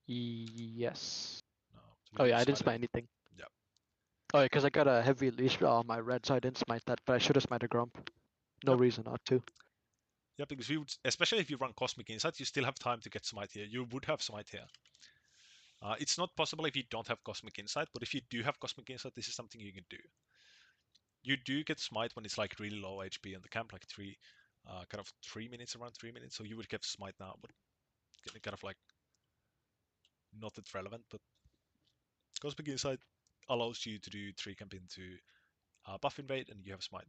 Yes. No. So Oh maybe yeah, you I didn't smited. smite anything. Yeah. Oh yeah, because I got a heavy leash on my red, so I didn't smite that, but I should have smited Grump. No Yep. reason not to. Yeah, because we would, especially if you run cosmic insight, you still have time to get smite here. You would have smite here. It's not possible if you don't have cosmic insight, but if you do have cosmic insight, this is something you can do. You do get smite when it's like really low HP in the camp, like kind of 3 minutes, around 3 minutes. So you would get smite now, but kind of like not that relevant. But cosmic insight allows you to do 3 camp into buff invade, and you have smite.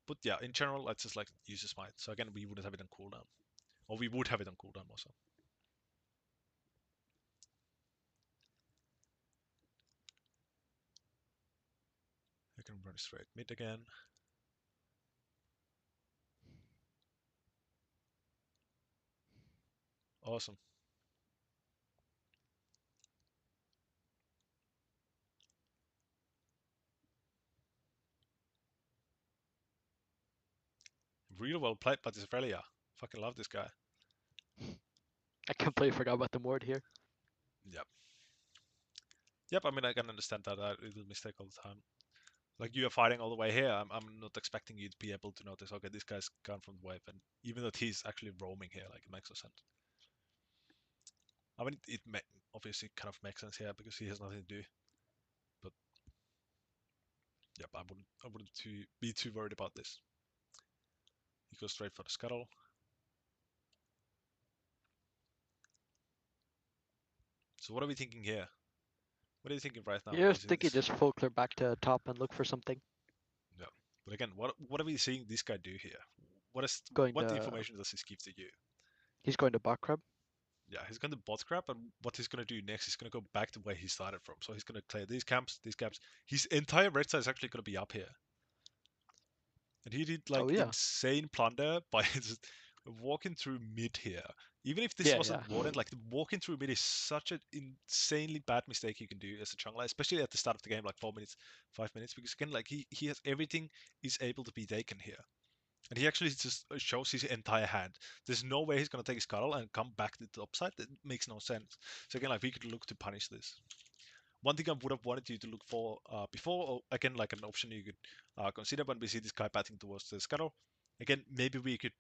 But yeah, in general, let's just like use a smite. So again, we wouldn't have it on cooldown, or we would have it on cooldown also. I can run straight mid again. Awesome. Really well played by this Australia. Fucking love this guy. I completely forgot about the ward here. Yep. Yep, I mean, I can understand that. It's a mistake all the time. Like, you are fighting all the way here. I'm not expecting you to be able to notice, okay, this guy's gone from the wave. And even that he's actually roaming here, like, it makes no sense. I mean, obviously kind of makes sense here because he has nothing to do. But, yep, I wouldn't be too worried about this. He goes straight for the scuttle. So what are we thinking here? What are you thinking right now? Yeah, I was Using thinking this? just full clear back to top and look for something. Yeah. But again, what are we seeing this guy do here? Going What to information does this give to you? He's going to bot crab. Yeah, he's going to bot crap, and what he's going to do next is going to go back to where he started from. So he's going to clear these camps, these camps. His entire red side is actually going to be up here. And he did Oh like yeah. insane plunder by walking through mid here, even if this Yeah, wasn't yeah. warden, like the walking through mid is such an insanely bad mistake you can do as a jungler, especially at the start of the game, like 4 minutes, 5 minutes, because again, like he has everything is able to be taken here. And he actually just shows his entire hand. There's no way he's gonna take his scuttle and come back to the top side. That makes no sense. So again, like we could look to punish this. One thing I would have wanted you to look for before, or again, like an option you could consider when we see this guy batting towards the scuttle. Again, maybe we could,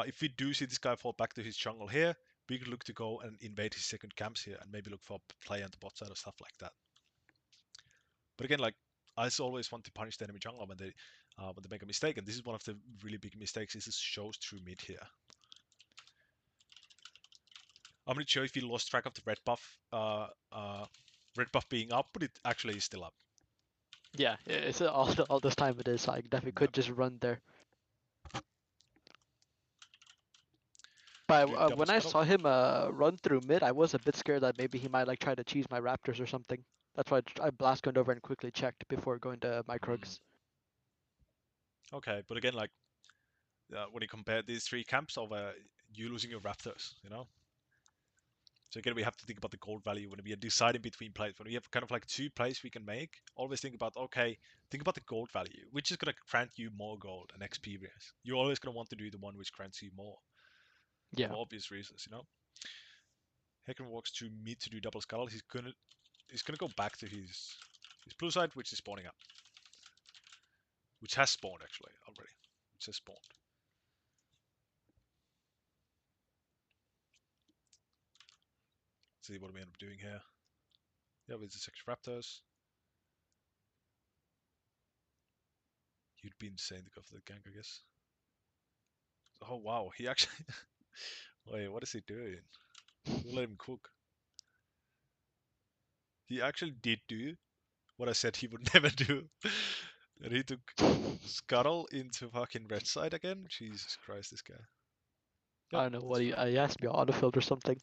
if we do see this guy fall back to his jungle here, we could look to go and invade his second camps here and maybe look for a play on the bot side or stuff like that. But again, like I always want to punish the enemy jungler when they make a mistake, and this is one of the really big mistakes. Is this shows through mid here. I'm not sure if you lost track of the red buff being up, but it actually is still up. Yeah, it's all this time it is. So I definitely Yeah. could just run there. To But do double when I scuttle. saw him run through mid, I was a bit scared that maybe he might like try to cheese my raptors or something. That's why I blast gunned over and quickly checked before going to my Mm, Krugs. okay, but again, like when you compare these three camps over you losing your raptors, you know. So again, we have to think about the gold value when we are deciding between plays. When we have kind of like two plays we can make, always think about, okay, think about the gold value, which is going to grant you more gold and experience. You're always going to want to do the one which grants you more, Yeah, for obvious reasons, you know. Hecarim walks to mid to do double scuttle. He's gonna go back to his blue side, which is spawning up, which has spawned actually already. It says spawned. Let's see what we end up doing here. Yeah, with the 6 raptors. You'd be insane to go for the gank, I guess. Oh wow, he actually. Wait, what is he doing? We'll let him cook. He actually did do what I said he would never do. And he took Scuttle into fucking red side again. Jesus Christ, this guy. I Yep, don't know that's what fine. he has to be autofilled or something.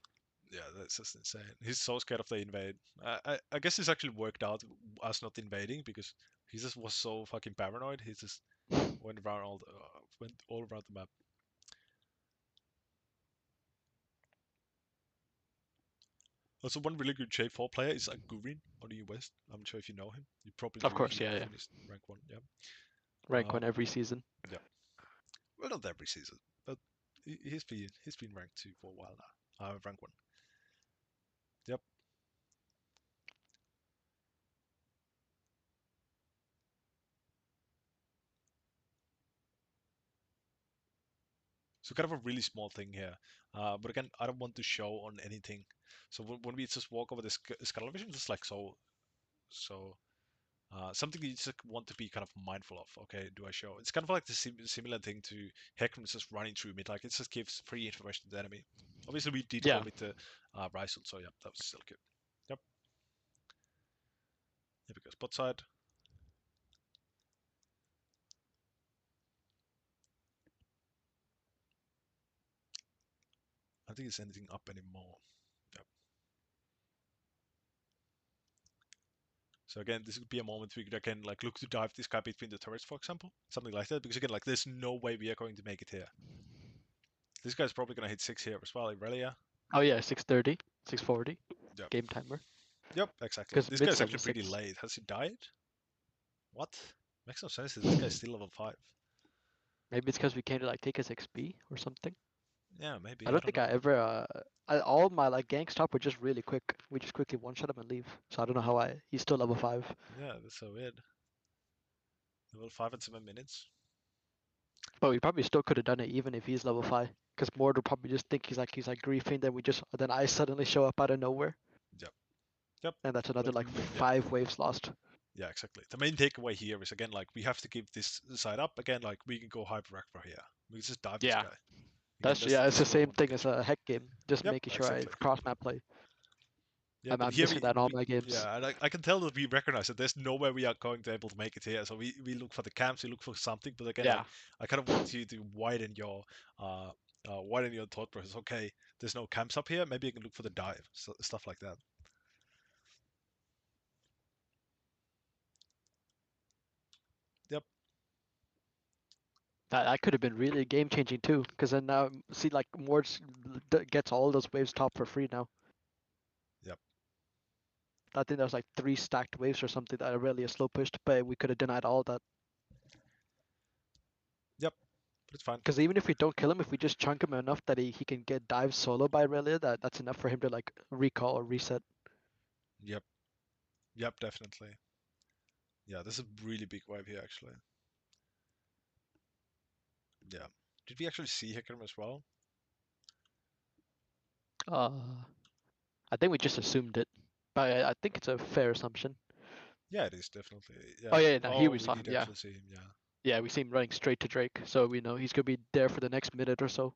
Yeah, that's just insane. He's so scared of the invade. I guess this actually worked out us not invading because he just was so fucking paranoid. He just went all around the map. Also, one really good J4 player is Agurin on the West. I'm not sure if you know him. You probably Of do. course, He yeah, yeah. finished rank 1. Yeah. Rank one every season. Yeah. Well, not every season, but he's been ranked 2 for a while now. Rank 1. Yep. So kind of a really small thing here. But again, I don't want to show on anything. So when we just walk over the scuttle vision, just like so, something you just want to be kind of mindful of. Okay, do I show? It's kind of like the similar thing to Hecarim just running through mid. Like it just gives free information to the enemy. Obviously, we did go Yeah, with the Rysel, so yeah, that was still good. Yep. Here we go, spot side. I don't think it's anything up anymore. Yep. So again, this would be a moment we could again like look to dive this guy between the turrets, for example, something like that. Because again, like there's no way we are going to make it here. This guy's probably gonna hit 6 here as well, Irelia. oh yeah, 6:30, 6:40, Yep. game timer. Yep, exactly. Because This mid's guy's level actually pretty 6. late. Has he died? What? Makes no sense. This guy's still level 5. Maybe it's because we came to like take his XP or something. Yeah, I maybe. I don't don't think I know. ever. All my like gank stop were just really quick. We just quickly one shot him and leave. So I don't know how he's still level 5. Yeah, that's so weird. Level 5 in 7 minutes. But we probably still could have done it even if he's level 5. Because Mord will probably just think he's like griefing. Then I suddenly show up out of nowhere, Yep. Yep. and that's another But like yeah, 5 waves lost. yeah, exactly. The main takeaway here is again like we have to keep this side up. Again, like we can go hyper Akbar here. We can just dive this Yeah, guy. Again, yeah. It's this the is what I same want to thing as get. a heck game. Just Yep, making sure I exactly. cross map play. Yeah, I'm, but I'm here missing that in all my games. yeah, and I can tell that we recognize that there's no way we are going to able to make it here. So we look for the camps, we look for something. But again, like Yeah, I kind of want you to uh, widen your thought process. Okay, there's no camps up here. Maybe I can look for the dive, stuff like that. Yep. That could have been really game changing too, because then now see like Mords gets all those waves top for free now. Yep. I think there's like 3 stacked waves or something that are really a slow pushed, but we could have denied all that. Yep. But it's fine. Because even if we don't kill him, if we just chunk him enough that he can get dive solo by Relia, that's enough for him to like recall or reset. Yep. Yep. Definitely. Yeah. This is a really big wave here, actually. Yeah. Did we actually see hecarim as well? Uh, I think we just assumed it, but I think it's a fair assumption. Yeah, it is definitely. Oh Yeah. yeah, no, here Oh, we we saw him. did Yeah, actually see him. Yeah. yeah, we see him running straight to Drake, so we know he's gonna be there for the next minute or so.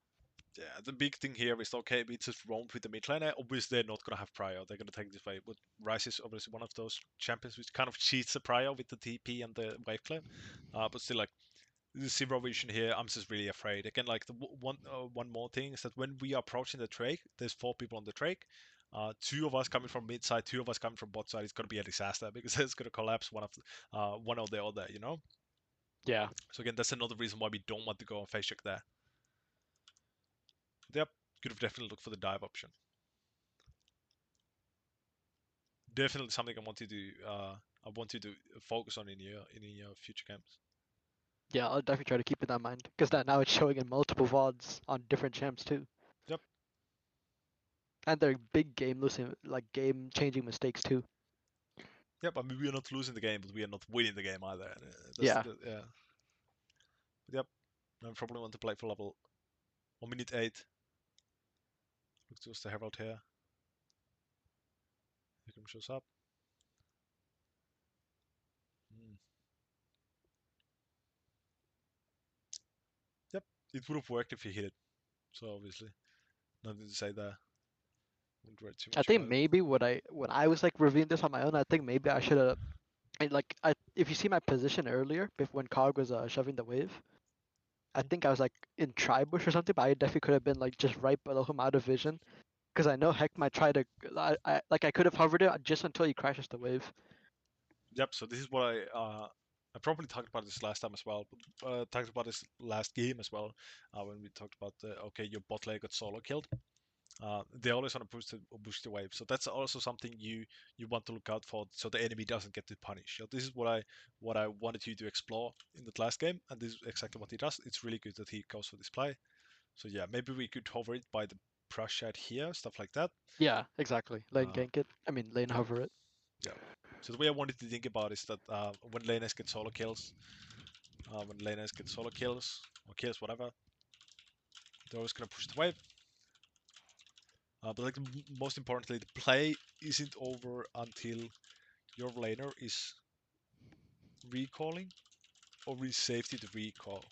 Yeah, the big thing here is okay, we just roam with the mid laner. Obviously, they're not gonna have prio. They're gonna take this way. But Ryze is obviously one of those champions which kind of cheats the prio with the TP and the wave clear. But still, like the zero vision here, I'm just really afraid. Again, like the one more thing is that when we are approaching the Drake, there's 4 people on the Drake. 2 of us coming from mid side, 2 of us coming from bot side. It's gonna be a disaster because it's gonna collapse one or the other. You know. Yeah, So again, that's another reason why we don't want to go on face check there. Yep, could have definitely looked for the dive option. Definitely something I want you to focus on in your future games. yeah, I'll definitely try to keep it in mind because that now it's showing in multiple VODs on different champs too, Yep. and they're big game losing, like game changing mistakes too. Yep. I mean, we are not losing the game, but we are not winning the game either. Yeah, Yeah. But yep. I probably want to play for level 1 minute 8. Look towards the Herald here. Hecam shows up. Mm. Yep. It would have worked if he hit it. So obviously, nothing to say there. Wouldn't worry too I much think about it. maybe when I was like reviewing this on my own, I think maybe I should have like I if you see my position earlier, when Cog was shoving the wave, I Mm. think I was like in tri-bush or something, but I definitely could have been like just right below him out of vision. Because I know Heck might try to, I could have hovered it just until he crashes the wave. Yep. So this is what I probably talked about this last time as well. Talked about this last game as well. When we talked about okay, your bot lane got solo killed. They always want to boost the wave, so that's also something you want to look out for, so the enemy doesn't get to punish. So this is what I wanted you to explore in the last game, and this is exactly what he does. It's really good that he goes for this play. So yeah, maybe we could hover it by the brush side here, stuff like that. Yeah, exactly. Lane Uh, gank it. I mean, lane yeah, hover it. yeah. So the way I wanted to think about is that when laners get solo kills, or kills whatever, they're always gonna push the wave. But like most importantly, the play isn't over until your laner is recalling or is safety to recall.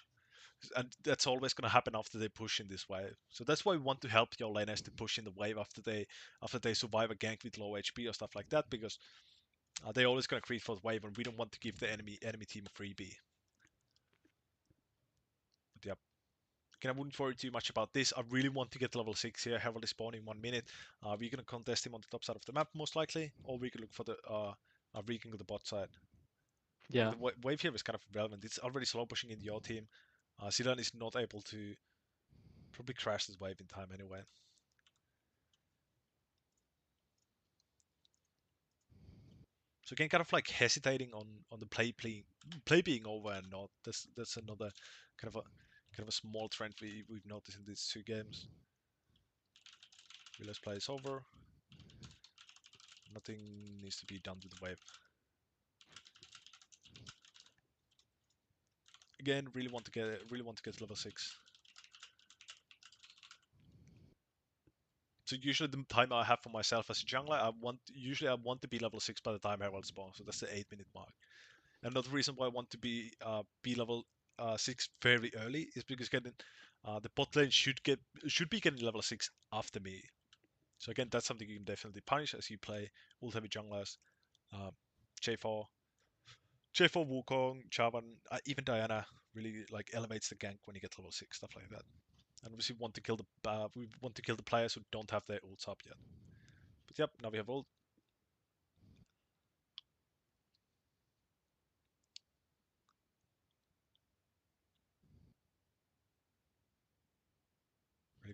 And that's always going to happen after they push in this wave. So that's why we want to help your laners to push in the wave after they survive a gank with low HP or stuff like that, because they're always going to creep for the wave, and we don't want to give the enemy team a freebie. But yeah, again, I wouldn't worry too much about this. I really want to get level 6 here, heavily spawn in 1 minute. We're going to contest him on the top side of the map most likely, or we can look for the Reeking on the bot side. Like Yeah. the wave here is kind of irrelevant. It's already slow pushing in your team. Zilan is not able to probably crash this wave in time anyway. So again, kind of like hesitating on the play being over and not. That's another kind of a small trend we've noticed in these 2 games. Realize play is over. Nothing needs to be done with the wave. Again, really want to get level 6. So usually the time I have for myself as a jungler, I want to be level 6 by the time Herald spawns. So that's the 8 minute mark. Another reason why I want to be level 6 very early is because getting the bot lane should be getting level 6 after me. So again, that's something you can definitely punish as you play ult heavy junglers. Uh, J4, J4 Wukong, Jarvan, even Diana really like elevates the gank when you get level 6, stuff like that. And obviously we want to kill the players who don't have their ults up yet. But yep, now we have ult.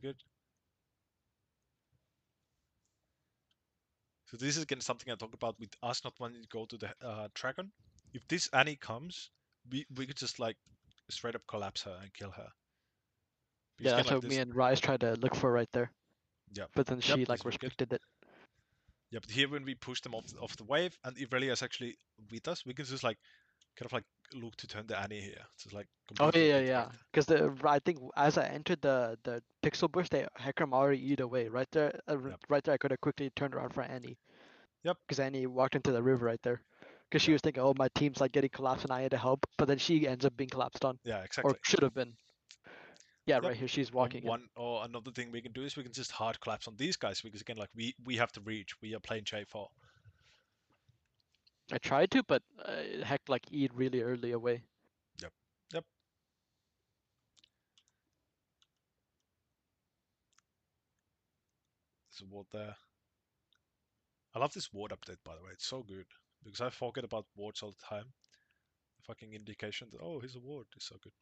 good. So this is again something I talked about with us not wanting to go to the dragon. If this Annie comes, we could just like straight up collapse her and kill her. Because Yeah, again, that's like what me this, and Rise tried to look for right there. yep, But then yep, she this is like very good. restricted it. Yeah, but here when we push them off the wave, and if Relia is actually with us, we can just like kind of like look to turn the Annie here. It's just like Oh completely yeah, bit yeah. right. Because I think as I entered the pixel bush, they hecarim already eat away. Right there, Yep, right there, I could have quickly turned around for Annie. yep, Because Annie walked into the river right there. Because she yep, was thinking, oh, my team's like getting collapsed and I need to help. But then she ends up being collapsed on, yeah, or exactly. should have been. Yeah, Yep. right here she's Or walking in. one or another thing we can do is we can just hard collapse on these guys because again, like we have to reach. We are playing J4. I tried to, but heck, like eat really early away. Yep, yep. There's a ward there. I love this ward update by the way. It's so good because I forget about wards all the time. The fucking indication that oh here's a ward is so good.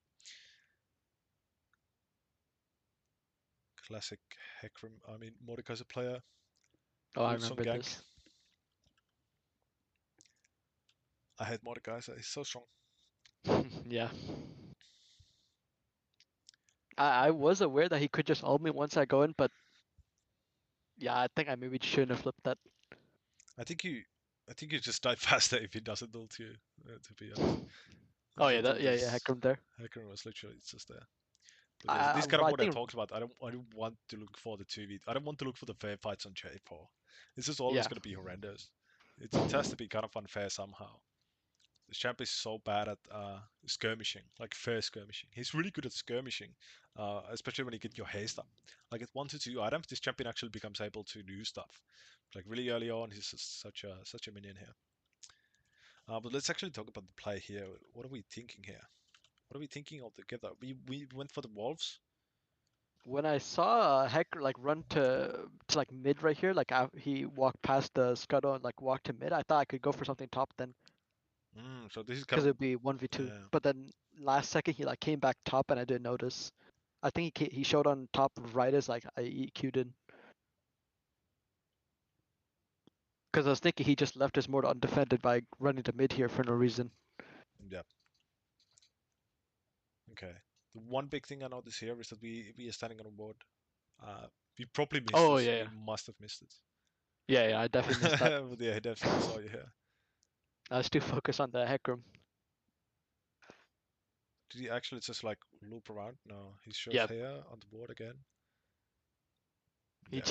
Classic hecarim. I mean Mordecai's a player. Oh, I Ults on remember gank. this. I hate Mordecai. So he's so strong. Yeah. I was aware that he could just ult me once I go in, but yeah, I think I maybe shouldn't have flipped that. I think you. I think you just die faster if he doesn't ult you. To be honest, Oh the yeah, thought yeah, is hecarim there. hecarim was literally just there. But yes, this kind of I what I think talked about. I don't want to look for the 2v. I don't want to look for the fair fights on J4. This is always yeah. going to be horrendous. It has to be kind of unfair somehow. This champ is so bad at skirmishing, like fair skirmishing. He's really good at skirmishing, especially when you get your haste up. Like at 1 to 2 items, this champion actually becomes able to do stuff. Like really early on, he's just such a minion here. But let's actually talk about the play here. What are we thinking here? What are we thinking altogether? We went for the wolves. When I saw Heck like run to like mid right here, like he walked past the scuttle and like walked to mid, I thought I could go for something top then, So this is kind because of it'd be 1v2. yeah. But then last second he like came back top and I didn't notice. I think he showed on top right as like I EQ'd in. Because I was thinking he just left his mortar undefended by running to mid here for no reason. Yeah. Okay. The one big thing I notice here is that we are standing on a board. Uh, we probably missed Oh this. yeah, We yeah, must have missed it. yeah, yeah. I definitely missed that. But yeah, I definitely saw you here. I was too focused on the hecarim. Did he actually just like loop around? No, he shows Yeah, here on the board again. he Yeah,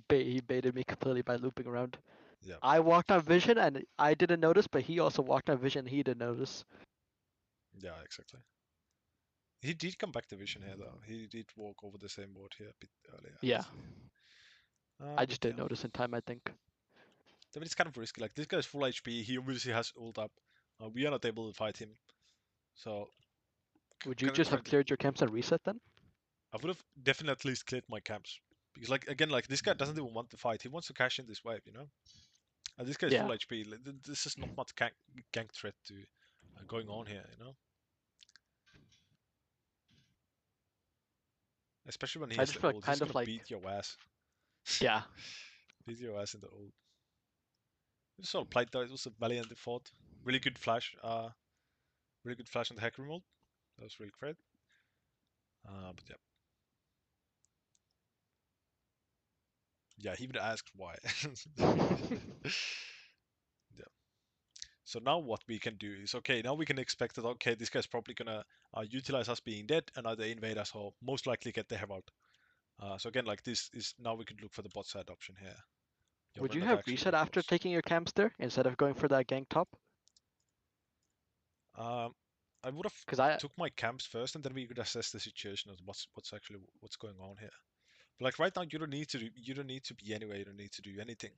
he baited me completely by looping around. yeah, I walked on vision and I didn't notice, but he also walked on vision and he didn't notice. yeah, exactly. He did come back to vision here though. He did walk over the same board here a bit earlier. Yeah, So, I but just yeah, didn't notice in time, I think. I mean, it's kind of risky. Like this guy's full HP. He obviously has ult up. We are not able to fight him. So Would you kind of just trying have to. cleared your camps and reset then? I would have definitely at least cleared my camps because, like, again, like this guy doesn't even want to fight. He wants to cash in this wave, you know. And this guy's Yeah, full HP. This is not much gank threat to going on here, you know. Especially when he I has just the feel like ult, he's kind of gonna like, beat your ass. yeah. Beat your ass in the ult. It's all played though. It was a valiant effort. Really good flash. Really good flash on the hacker ult. That was really great. But yeah, yeah. He even asked why. Yeah. So now what we can do is okay. Now we can expect that okay, this guy's probably gonna utilize us being dead and either invade us or most likely get the herald. So again, like this is now we could look for the bot side option here. Your Would you render have actually reset really after close. taking your camps there instead of going for that gank top? Um, I would have Because I, took my camps first, and then we could assess the situation of what's actually what's going on here. But like right now, you don't need to be anywhere. You don't need to do anything.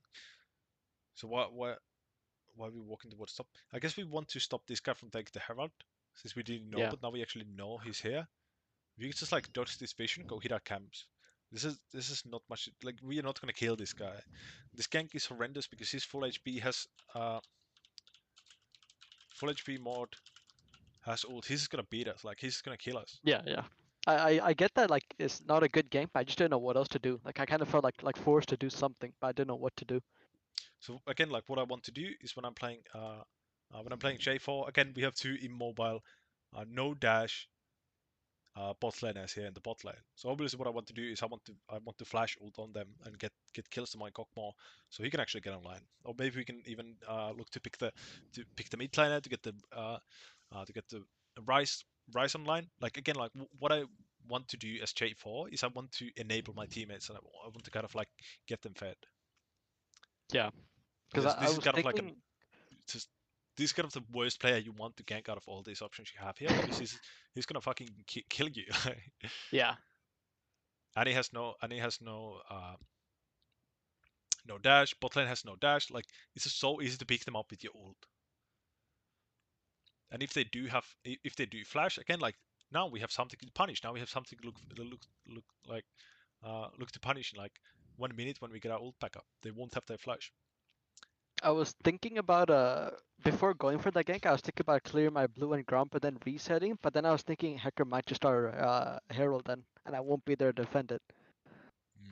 So why are we walking towards top? I guess we want to stop this guy from taking the herald, since we didn't know, yeah, but now we actually know he's here. We can just like dodge this vision, go hit our camps. This is not much. Like we are not gonna kill this guy. This gank is horrendous because his full HP has full HP mod has ult. He's just gonna beat us. Like he's gonna kill us. yeah, yeah. I get that like it's not a good game, but I just didn't know what else to do. Like I kind of felt like forced to do something, but I didn't know what to do. So again, like what I want to do is when I'm playing J4, again we have two immobile, no dash, bot laners here in the bot lane. So obviously what I want to do is I want to flash ult on them and get kills to my cock more, so he can actually get online. Or maybe we can even look to pick the mid laner to get the rise online. Like again, like what I want to do as J4 is I want to enable my teammates and I want to kind of like get them fed. Yeah, because Because I this is was kind of like an thinking just this is kind of the worst player you want to gank out of all these options you have here because he's gonna fucking kill you. yeah, And he has no dash. Botlane has no dash. Like it's just so easy to pick them up with your ult. And if they do flash again, like now we have something to punish. Now we have something to look to punish in like 1 minute when we get our ult back up. They won't have their flash. I was thinking about before going for that gank, I was thinking about clearing my blue and grump and then resetting. But then I was thinking Hecker might just start Herald then, and I won't be there to defend it.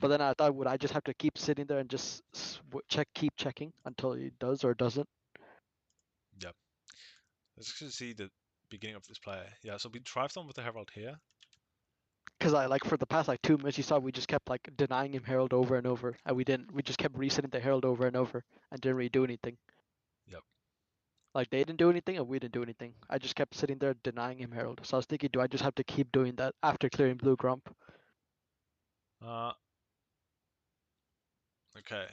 But Mm, then I thought, would I just have to keep sitting there and just keep checking until he does or doesn't? yeah. Let's actually see the beginning of this play. Yeah, so we drive them with the Herald here. Because I like for the past like 2 minutes, you saw we just kept like denying him Herald over and over, and we didn't. We just kept resetting the Herald over and over and didn't really do anything. Yep. Like they didn't do anything and we didn't do anything. I just kept sitting there denying him Herald. So I was thinking, do I just have to keep doing that after clearing blue grump? Uh, okay.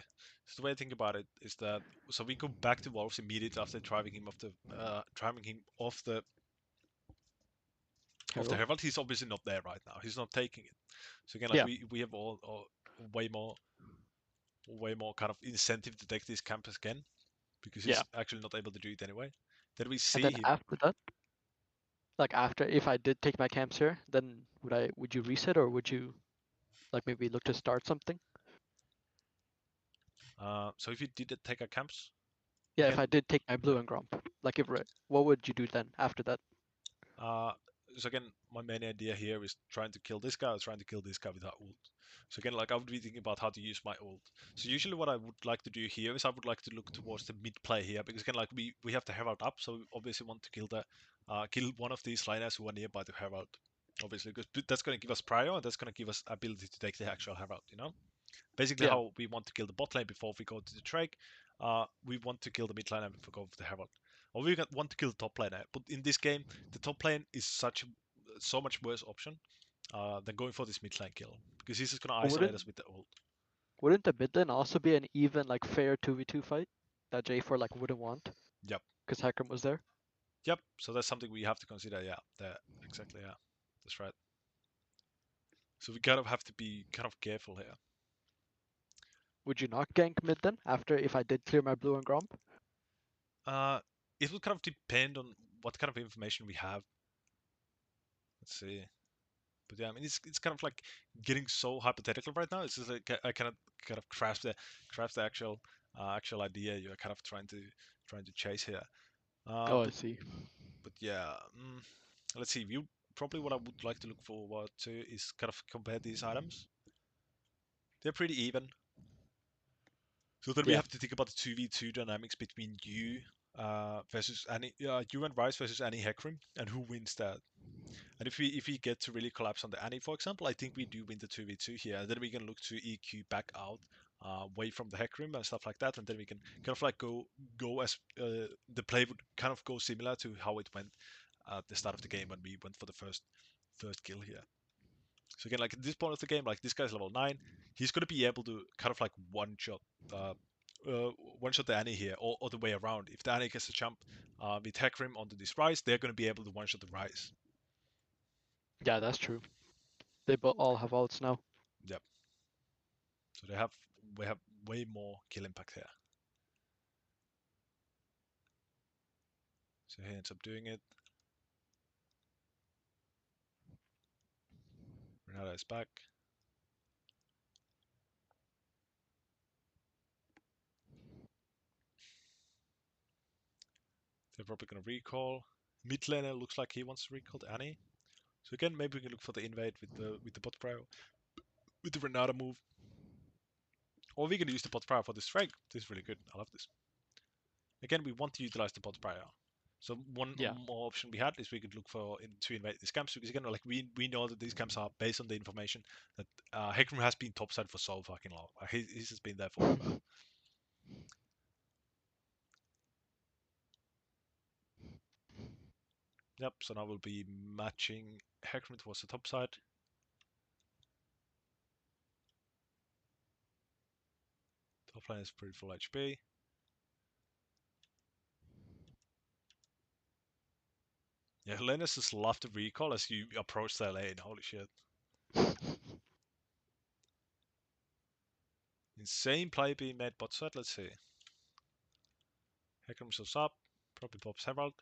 So the way I think about it is that so we go back to Wolves immediately after driving him off the Herald. Herald. He's obviously not there right now. He's not taking it. So again, like Yeah. we have all way more kind of incentive to take this campus again because Yeah. he's actually not able to do it anyway. Then we And see then him. after that, like after if I did take my camps here, then would you reset or would you like maybe look to start something? So if you did take a camps Yeah, if again, I did take my blue and grump, like if what would you do then after that? Uh, so again, my main idea here is trying to kill this guy or trying to kill this guy without ult. So again, like I would be thinking about how to use my ult. So usually what I would like to do here is I would like to look towards the mid play here because again, like we have the Herald up, so we obviously want to kill one of these liners who are nearby the Herald. Obviously, because that's going to give us prio and that's going to give us ability to take the actual Herald. Basically Yeah. how we want to kill the bot lane before we go to the Drake. We want to kill the mid lane before we go for the Herald. Or we want to kill the top lane. But in this game, the top lane is so much worse option than going for this mid lane kill because he's just gonna But isolate us with the ult. wouldn't the mid lane also be an even like fair 2v2 fight that J4 like wouldn't want Yep, because Hecarim was there? yep. So that's something we have to consider. Yeah, that exactly. Yeah, that's right. So we kind of have to be kind of careful here. Would you not gank mid then after if I did clear my blue and grump? Uh, it will kind of depend on what kind of information we have. Let's see. But yeah, I mean, it's kind of like getting so hypothetical right now. It's just like I cannot kind of grasp the actual idea you're kind of trying to chase here. Oh, I But see. yeah, let's see. You probably what I would like to look forward to is kind of compare these items. They're pretty even. So then we Yeah. have to think about the 2v2 dynamics between you and Rice versus any hecarim, and who wins that. And if we get to really collapse on the Annie, for example, I think we do win the 2v2 here. And then we can look to EQ back out, away from the hecarim and stuff like that. And then we can kind of like go as the play would kind of go similar to how it went at the start of the game when we went for the first kill here. So again, like at this point of the game, like this guy's level 9, he's gonna be able to kind of like uh, one shot the Annie here, or the way around. If the Annie gets a jump with hecarim onto this Rise, they're gonna be able to one shot the Rise. Yeah, that's true. They all have ults now. Yep. So we have way more kill impact here. So he ends up doing it. Renata is back. They're probably gonna recall. Mid laner looks like he wants to recall Annie. So again, maybe we can look for the invade with the bot prio, with the Renata move. Or we can use the bot prio for the strike. This is really good. I love this. Again, we want to utilize the bot prio. So one Yeah. more option we had is we could look for to invade these camps, because again, like we know that these camps are based on the information that hecarim has been topside for so fucking long. He's just been there forever. Yep. So now we'll be matching hecarim towards the top side. Top lane is pretty full HP. Yeah, Helenas just love to recall as you approach their lane. Holy shit. Insane play being made bot side. Let's see. Hecarim shows up. Probably pops Herald.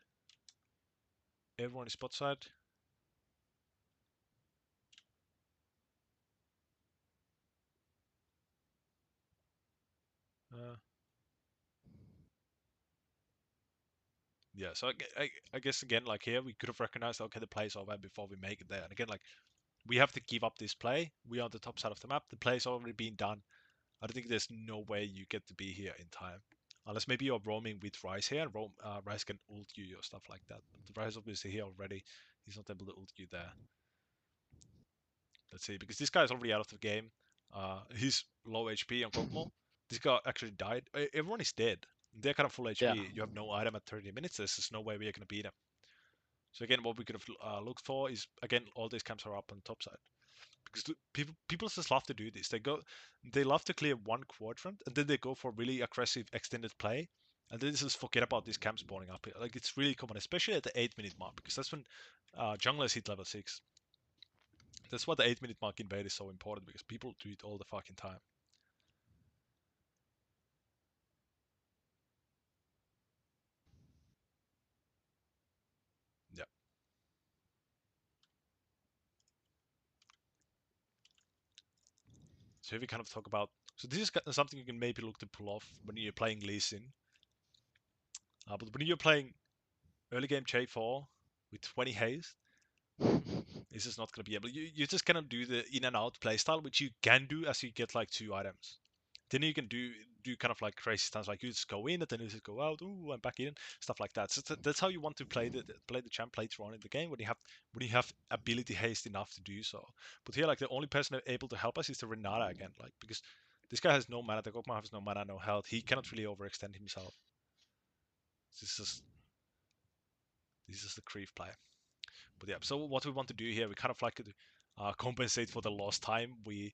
Everyone is bot side. Uh, yeah, so I guess again, like here, we could have recognized, okay, the play's over before we make it there. And again, like, we have to give up this play. We are on the top side of the map. The play's already been done. I don't think there's no way you get to be here in time. Unless maybe you're roaming with Rice here, and Rice can ult you or stuff like that. But the Rice obviously here already. He's not able to ult you there. Let's see, because this guy is already out of the game. He's low HP on Kog'Maw. This guy actually died. Everyone is dead. They're kind of full Yeah. HP. You have no item at 30 minutes. There's just no way we are going to beat them. So again, what we could have looked for is, again, all these camps are up on the top side. Because people just love to do this. They love to clear one quadrant, and then they go for really aggressive extended play, and then just forget about these camps spawning up here. Like, it's really common, especially at the 8-minute mark, because that's when junglers hit level 6. That's why the 8-minute mark invade is so important, because people do it all the fucking time. Yeah. So if we kind of talk about, so this is something you can maybe look to pull off when you're playing Lee Sin. But when you're playing early game J4 with 20 haste, this is not going to be able. You just cannot do the in and out playstyle, which you can do as you get like 2 items. Then you can do kind of like crazy stunts, like you just go in and then you just go out. Ooh, I'm back in, stuff like that. So that's how you want to play the champ later on in the game, when you have ability haste enough to do so. But here, like, the only person able to help us is the Renata again, like, because this guy has no mana. The Gokma has no mana, no health. He cannot really overextend himself. This is the creep play. But yeah, so what we want to do here, we kind of like to compensate for the lost time we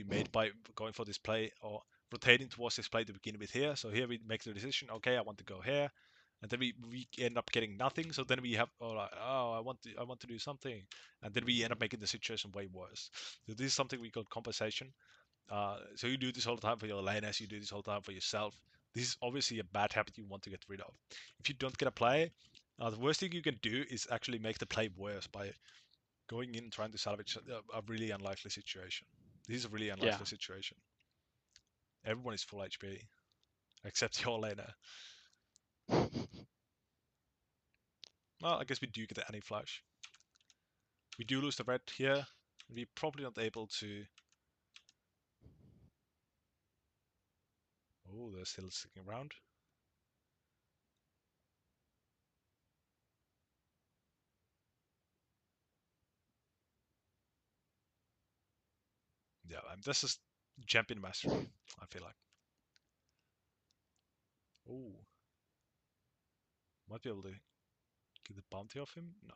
made by going for this play, or rotating towards this play to begin with here. So here we make the decision, okay, I want to go here, and then we end up getting nothing. So then we have, oh, I want to do something, and then we end up making the situation way worse. So this is something we call compensation. So you do this all the time for your laners, you do this all the time for yourself. This is obviously a bad habit you want to get rid of. If you don't get a play, the worst thing you can do is actually make the play worse by going in and trying to salvage a really unlikely situation. This is a really Yeah. unlikely situation. Everyone is full HP, except your laner. Well, I guess we do get the anti-flash. We do lose the red here. We're probably not able to... Oh, they're still sticking around. Yeah, this is champion mastery, I feel like. Oh, might be able to get the bounty off him? No.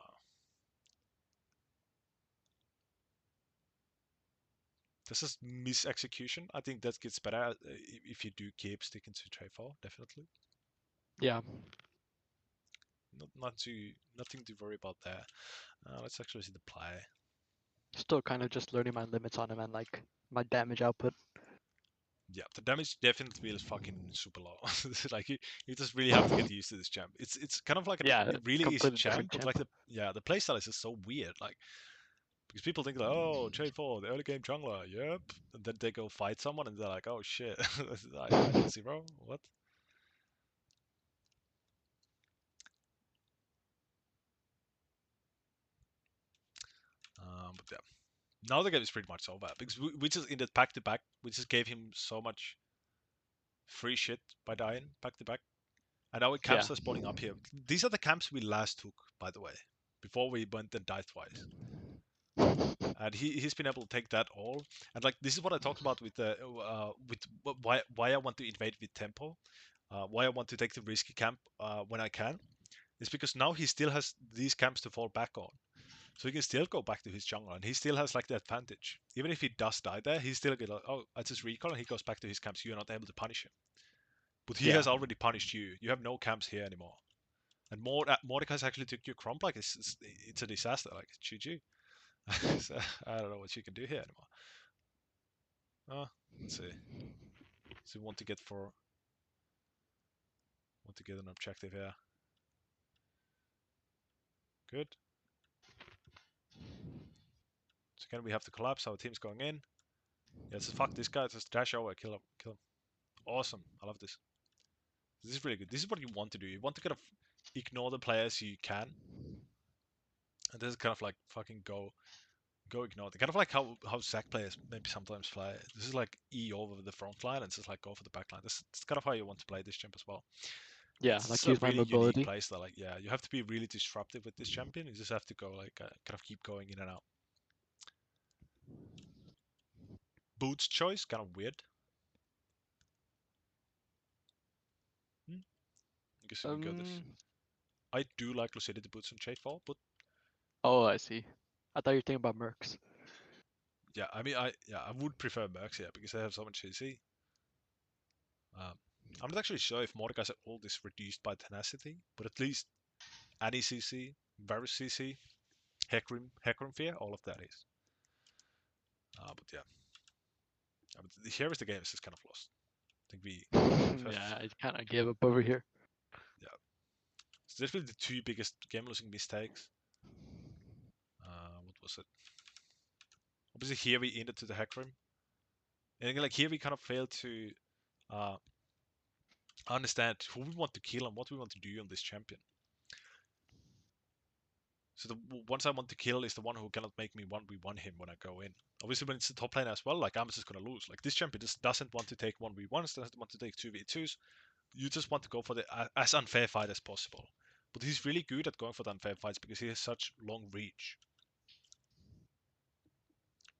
This is mis-execution. I think that gets better if you do keep sticking to J4, definitely. Yeah. Nothing to worry about there. Let's actually see the play. Still kind of just learning my limits on him and like my damage output. Yeah, the damage definitely is fucking super low. Like, you just really have to get used to this champ. It's kind of like Yeah, a really easy completely champ, different but champ. like the playstyle is just so weird. Like, because people think like, oh, J4, the early game jungler, yep, and then they go fight someone and they're like, oh shit, I did 0. What? But yeah, now the game is pretty much over because we just ended back to back. We just gave him so much free shit by dying back to back. And our Yeah. camps are spawning up here. These are the camps we last took, by the way, before we went and died twice. And he's been able to take that all. And like this is what I talked about with the why I want to invade with tempo, why I want to take the risky camp when I can. It's because now he still has these camps to fall back on. So he can still go back to his jungle, and he still has like the advantage. Even if he does die there, he's still get like, oh, I just recall, and he goes back to his camps. You're not able to punish him, but he Yeah. has already punished you. You have no camps here anymore. And Mordecai's actually took your crump. Like it's a disaster. Like GG. So, I don't know what you can do here anymore. Let's see. So we want to get an objective here. Good. So again, we have to collapse. Our team's going in. Yeah, just fuck this guy. Just dash over, kill him, kill him. Awesome. I love this. This is really good. This is what you want to do. You want to kind of ignore the players you can, and this is kind of like fucking go ignore it. Kind of like how Zac players maybe sometimes play. This is like E over the front line and just like go for the back line. This is kind of how you want to play this champ as well. Yeah. It's Like a use my really unique mobility. playstyle. Like yeah, you have to be really disruptive with this champion. You just have to go like kind of keep going in and out. Boots choice kind of weird. I guess we can go this. Um. I do like Lucidity boots on Shadefall, but Oh, I see. I thought you were thinking about mercs. yeah, I mean I would prefer Mercs here because they have so much CC. Um, I'm not actually sure if Mordekai's ult is reduced by tenacity, but at least any CC, Varus CC, hecarim fear, all of that is. But yeah, but here is the game is just kind of lost. I think we have, Yeah, I kind of gave up over here. yeah. So definitely the two biggest game losing mistakes. What was it? Obviously here we ended to the hecarim, and again, like here we kind of failed to uh, understand who we want to kill and what we want to do on this champion. So the ones I want to kill is the one who cannot make me 1v1 him when I go in. Obviously, when it's the top lane as well, like I'm just gonna lose. Like this champion just doesn't want to take 1v1s, doesn't want to take 2v2s. You just want to go for the as unfair fight as possible. But he's really good at going for the unfair fights because he has such long reach.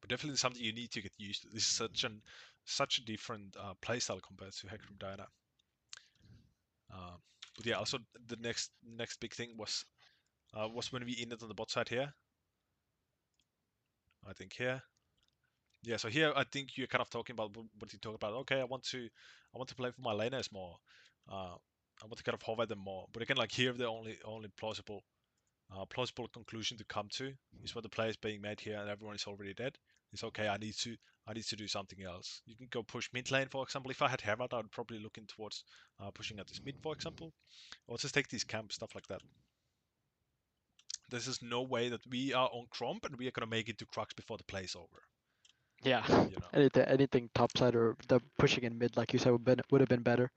But definitely something you need to get used to. This is such a different playstyle compared to Hecarim Diana. Um, but yeah, also the next big thing was when we ended on the bot side here. I think here. Yeah, so here I think you're kind of talking about what you talk about. Okay, I want to play for my laners more. I want to kind of hover them more. But again, like here, the only plausible conclusion to come to is what the play is being made here, and everyone is already dead. It's okay. I need to do something else. You can go push mid lane, for example. If I had Herald, I would probably look in towards pushing at this mid, for example, or just take these camps, stuff like that. This is no way that we are on Cromp and we are gonna make it to Crux before the play's over. Yeah. You know. Anything topside or the pushing in mid, like you said, would have been better.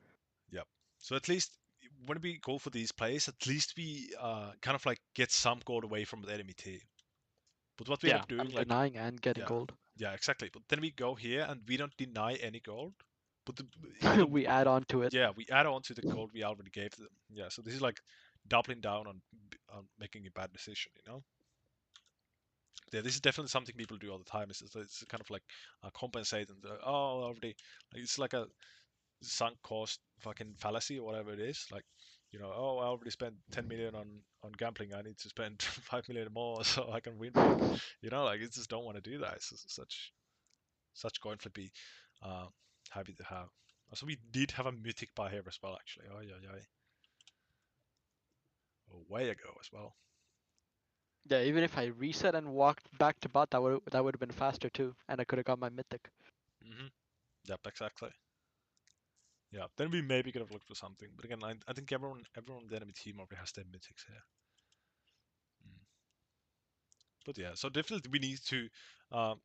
Yep. So at least when we go for these plays, at least we kind of like get some gold away from the enemy team. But what we end Yeah, up doing, I'm like, denying and getting yeah, gold. yeah, exactly. But then we go here and we don't deny any gold. But even though, We add on to it. yeah, we add on to the gold we already gave them. Yeah, so this is like doubling down on making a bad decision, you know? Yeah, this is definitely something people do all the time. It's kind of like compensate and oh, already, like, it's like a sunk cost fucking fallacy or whatever it is. Like, oh, I already spent 10 million on gambling. I need to spend 5 million more so I can win big. Like you just don't want to do that. It's just such coin flippy uh, habit to have. So we did have a mythic buy here as well, actually. Oh yeah, yeah, a way ago as well. Yeah, even if I reset and walked back to bot, that would have been faster too, and I could have got my mythic. Yep, exactly. Yeah, then we maybe could have looked for something, but again, I think everyone in the enemy team already has their mythics here. Mm. But yeah, so definitely we need to kind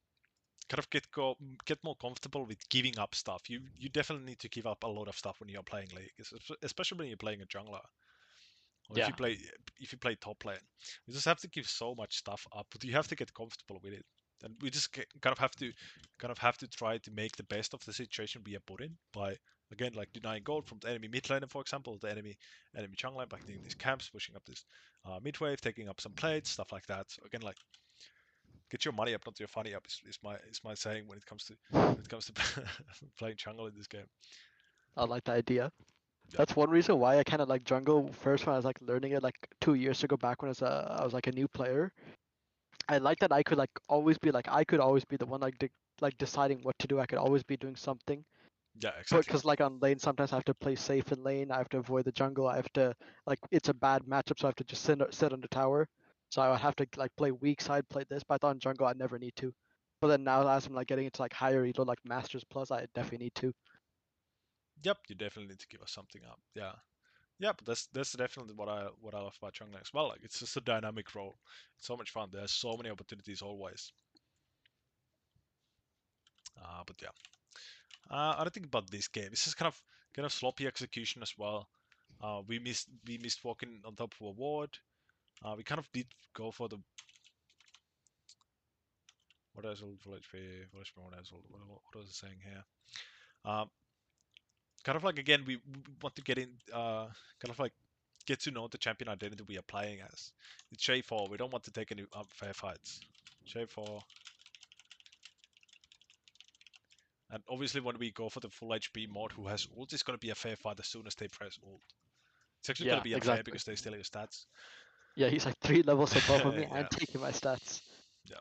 of get more comfortable with giving up stuff. You definitely need to give up a lot of stuff when you're playing League, especially when you're playing a jungler. or Yeah. if you play top lane. You just have to give so much stuff up, but you have to get comfortable with it. And we just kind of have to try to make the best of the situation we are put in by again like denying gold from the enemy mid laner, for example, the enemy jungle line, like doing these camps, pushing up this mid wave, taking up some plates, stuff like that. So again, like get your money up, not your funny up, is my saying when it comes to playing jungle in this game. I like the idea. Yeah, That's one reason why I kind of like jungle first when I was like learning it like 2 years ago back when I was like a new player. I like that I could like always be like I could always be the one like like deciding what to do. I could always be doing something. yeah, But exactly. because like on lane sometimes I have to play safe in lane. I have to avoid the jungle. I have to like it's a bad matchup, so I have to just sit on the tower. So I would have to like play weak side, play this. But I thought in jungle I never need to. But then now as I'm like getting into like higher elo like Masters Plus, I definitely need to. Yep, you definitely need to give us something up. Yeah. Yeah, but that's definitely what I love about jungling as well. Like it's just a dynamic role. It's so much fun. There's so many opportunities always. But yeah, I don't think about this game. This is kind of sloppy execution as well. We missed walking on top of a ward. We kind of did go for the what is it? What was I saying here? Um, kind of like again we want to get in kind of like get to know the champion identity we are playing as. It's J4. We don't want to take any unfair fights. J4. And obviously when we go for the full HP mod who has ult, it's going to be a fair fight as soon as they press ult. It's actually going Yeah, to be unfair exactly. because they steal your stats. Yeah, he's like 3 levels above of me Yeah, and taking my stats. yeah.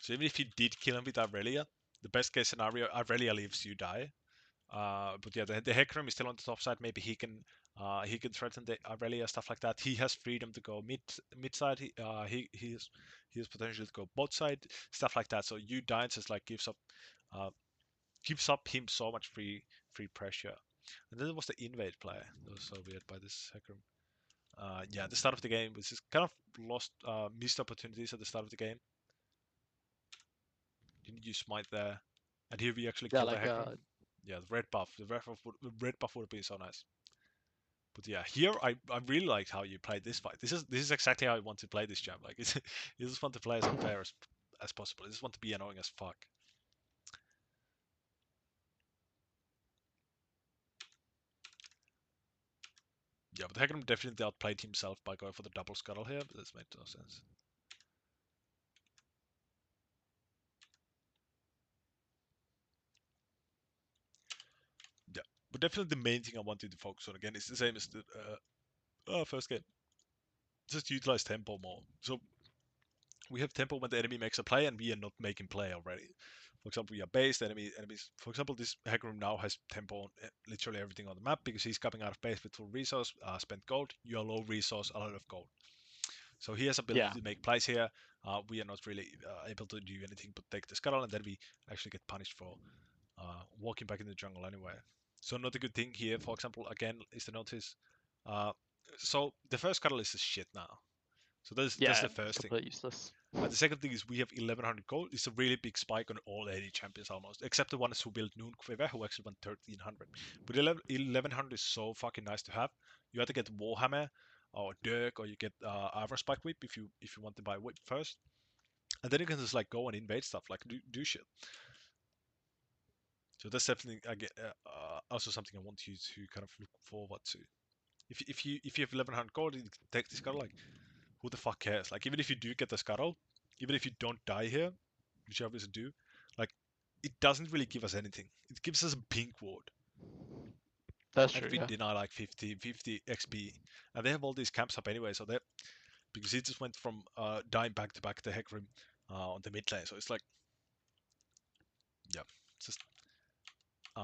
So even if you did kill him with Aurelia, the best case scenario, Aurelia leaves, you die. But yeah, the hecarim is still on the top side. Maybe he can threaten the Aurelia, stuff like that. He has freedom to go mid side. He has potential to go bot side, stuff like that. So you dying just like uh, gives up him so much free pressure. And then there was the invade play. That was so weird by this hecarim. Yeah, the start of the game was just kind of missed opportunities at the start of the game. Didn't use smite there, and here we actually Yeah, kill the like hecarim. Yeah, the red buff would have been so nice. But yeah, here I really liked how you played this fight. This is exactly how I want to play this jam. Like it's just fun to play as unfair as possible. I just want to be annoying as fuck. Yeah, but Hecarim definitely outplayed himself by going for the double scuttle here, but this made no sense. Yeah, but definitely the main thing I wanted to focus on again is the same as the first game. Just utilize tempo more. So we have tempo when the enemy makes a play and we are not making play already. For example, we are based, enemies. For example, this hecarim now has tempo on literally everything on the map because he's coming out of base with full resource, spent gold. You are low resource, a lot of gold. So he has ability yeah, to make plays here. We are not really able to do anything but take the scuttle, and then we actually get punished for walking back in the jungle anyway. So not a good thing here. For example, again, is to notice. Uh, so the first scuttle is a shit now. So that's yeah, the first thing. completely useless. The second thing is we have 1100 gold. It's a really big spike on all AD champions almost, except the ones who built Noon Quiver, who actually went 1300. But 1100 is so fucking nice to have. You either get Warhammer or Dirk, or you get Armor Spike Whip if you want to buy Whip first, and then you can just like go and invade stuff, like do shit. So that's definitely again, also something I want you to kind of look forward to. If you have 1100 gold, you can take this card. Like, who the fuck cares? Like, even if you do get the scuttle, even if you don't die here, which you obviously do, like, it doesn't really give us anything. It gives us a pink ward, That's and true. we Yeah. deny like 50 XP. And they have all these camps up anyway, so they because he just went from dying back to back to hecarim on the mid lane. So it's like, yeah, it's just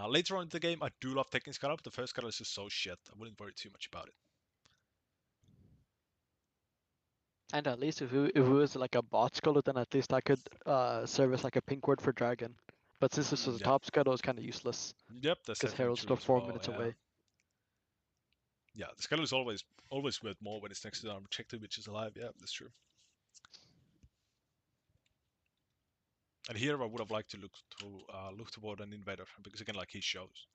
later on in the game, I do love taking scuttle, but the first scuttle is just so shit. I wouldn't worry too much about it. And at least if it was like a bot scuttle, then at least I could serve as like a pink ward for dragon. But since this was a Yep, top scuttle, it's kind of useless yep, that's because definitely Herald's true still as four well. minutes Yeah. away. Yeah, the scuttle is always worth more when it's next to our objective, which is alive. Yeah, that's true. And here I would have liked to look toward an invader because again, like he shows.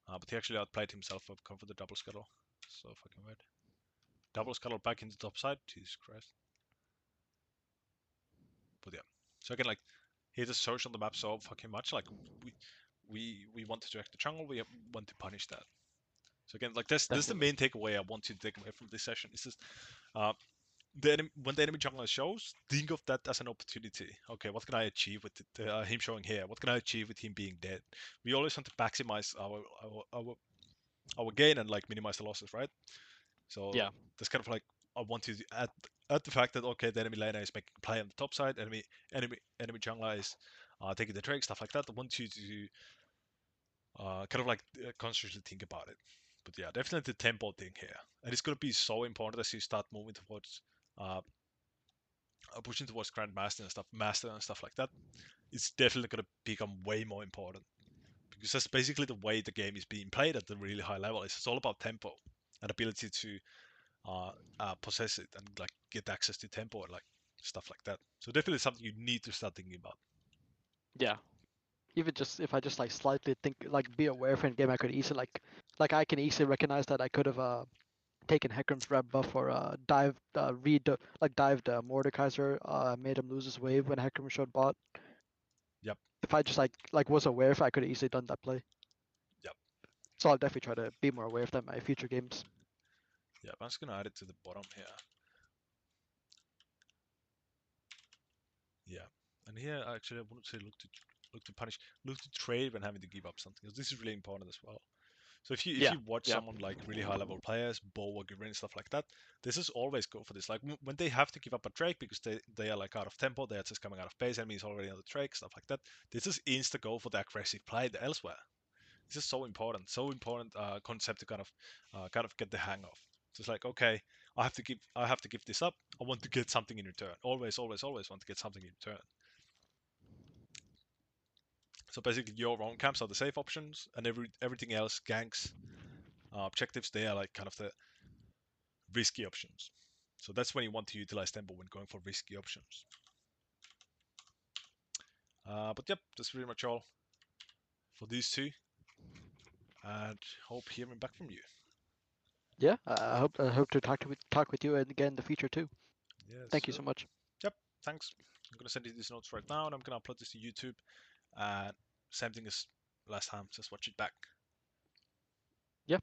But he actually outplayed himself up come for the double scuttle. So fucking weird. Double scuttle back into top side. Jesus Christ. But yeah. So again, like he just searched on the map so fucking much. Like we wanted to act the jungle. We want to punish that. So again, like this is the Definitely. main takeaway I want you to take away from this session. Is just uh, when the enemy jungler shows, think of that as an opportunity. Okay, what can I achieve with him showing here? What can I achieve with him being dead? We always want to maximize our gain and like minimize the losses, right? So Yeah. that's kind of like I want to add the fact that okay, the enemy laner is making a play on the top side, enemy jungler is taking the drake, stuff like that. I want you to kind of like consciously think about it. But yeah, definitely the tempo thing here, and it's gonna be so important as you start moving towards uh, pushing towards grandmaster and stuff, master and stuff like that. It's definitely gonna become way more important because that's basically the way the game is being played at the really high level. It's all about tempo and ability to possess it and like get access to tempo and like stuff like that. So definitely something you need to start thinking about. Yeah. Even just if I just like slightly think like be aware for in game, I could easily like I can easily recognize that I could have taken Hecarim's red buff or dived Mordekaiser, made him lose his wave when Hecarim showed bot. Yep, If I just like was aware, if I could have easily done that play. yep, So I'll definitely try to be more aware of that in my future games. yep. I'm just gonna add it to the bottom here. Yeah, and here actually I wouldn't say look to punish, look to trade when having to give up something. Because this is really important as well. So if Yeah, you watch yeah, someone like really high level players, Bo or Gavin, stuff like that, this is always go for this. Like when they have to give up a Drake because they are like out of tempo, they are just coming out of base, enemies already on the Drake, stuff like that. This is insta go for the aggressive play elsewhere. This is so important concept to kind of get the hang of. So it's like okay, I have to give this up. I want to get something in return. Always want to get something in return. So basically, your own camps are the safe options, and everything else, ganks, objectives, they are like kind of the risky options. So that's when you want to utilize tempo when going for risky options. But yep, that's pretty much all for these two, and hope hearing back from you. yeah. I hope to talk with you again in the future too. Yes, Thank you sir. so much. Yep, thanks. I'm gonna send you these notes right now, and I'm gonna upload this to YouTube. And same thing as last time, just watch it back. Yeah.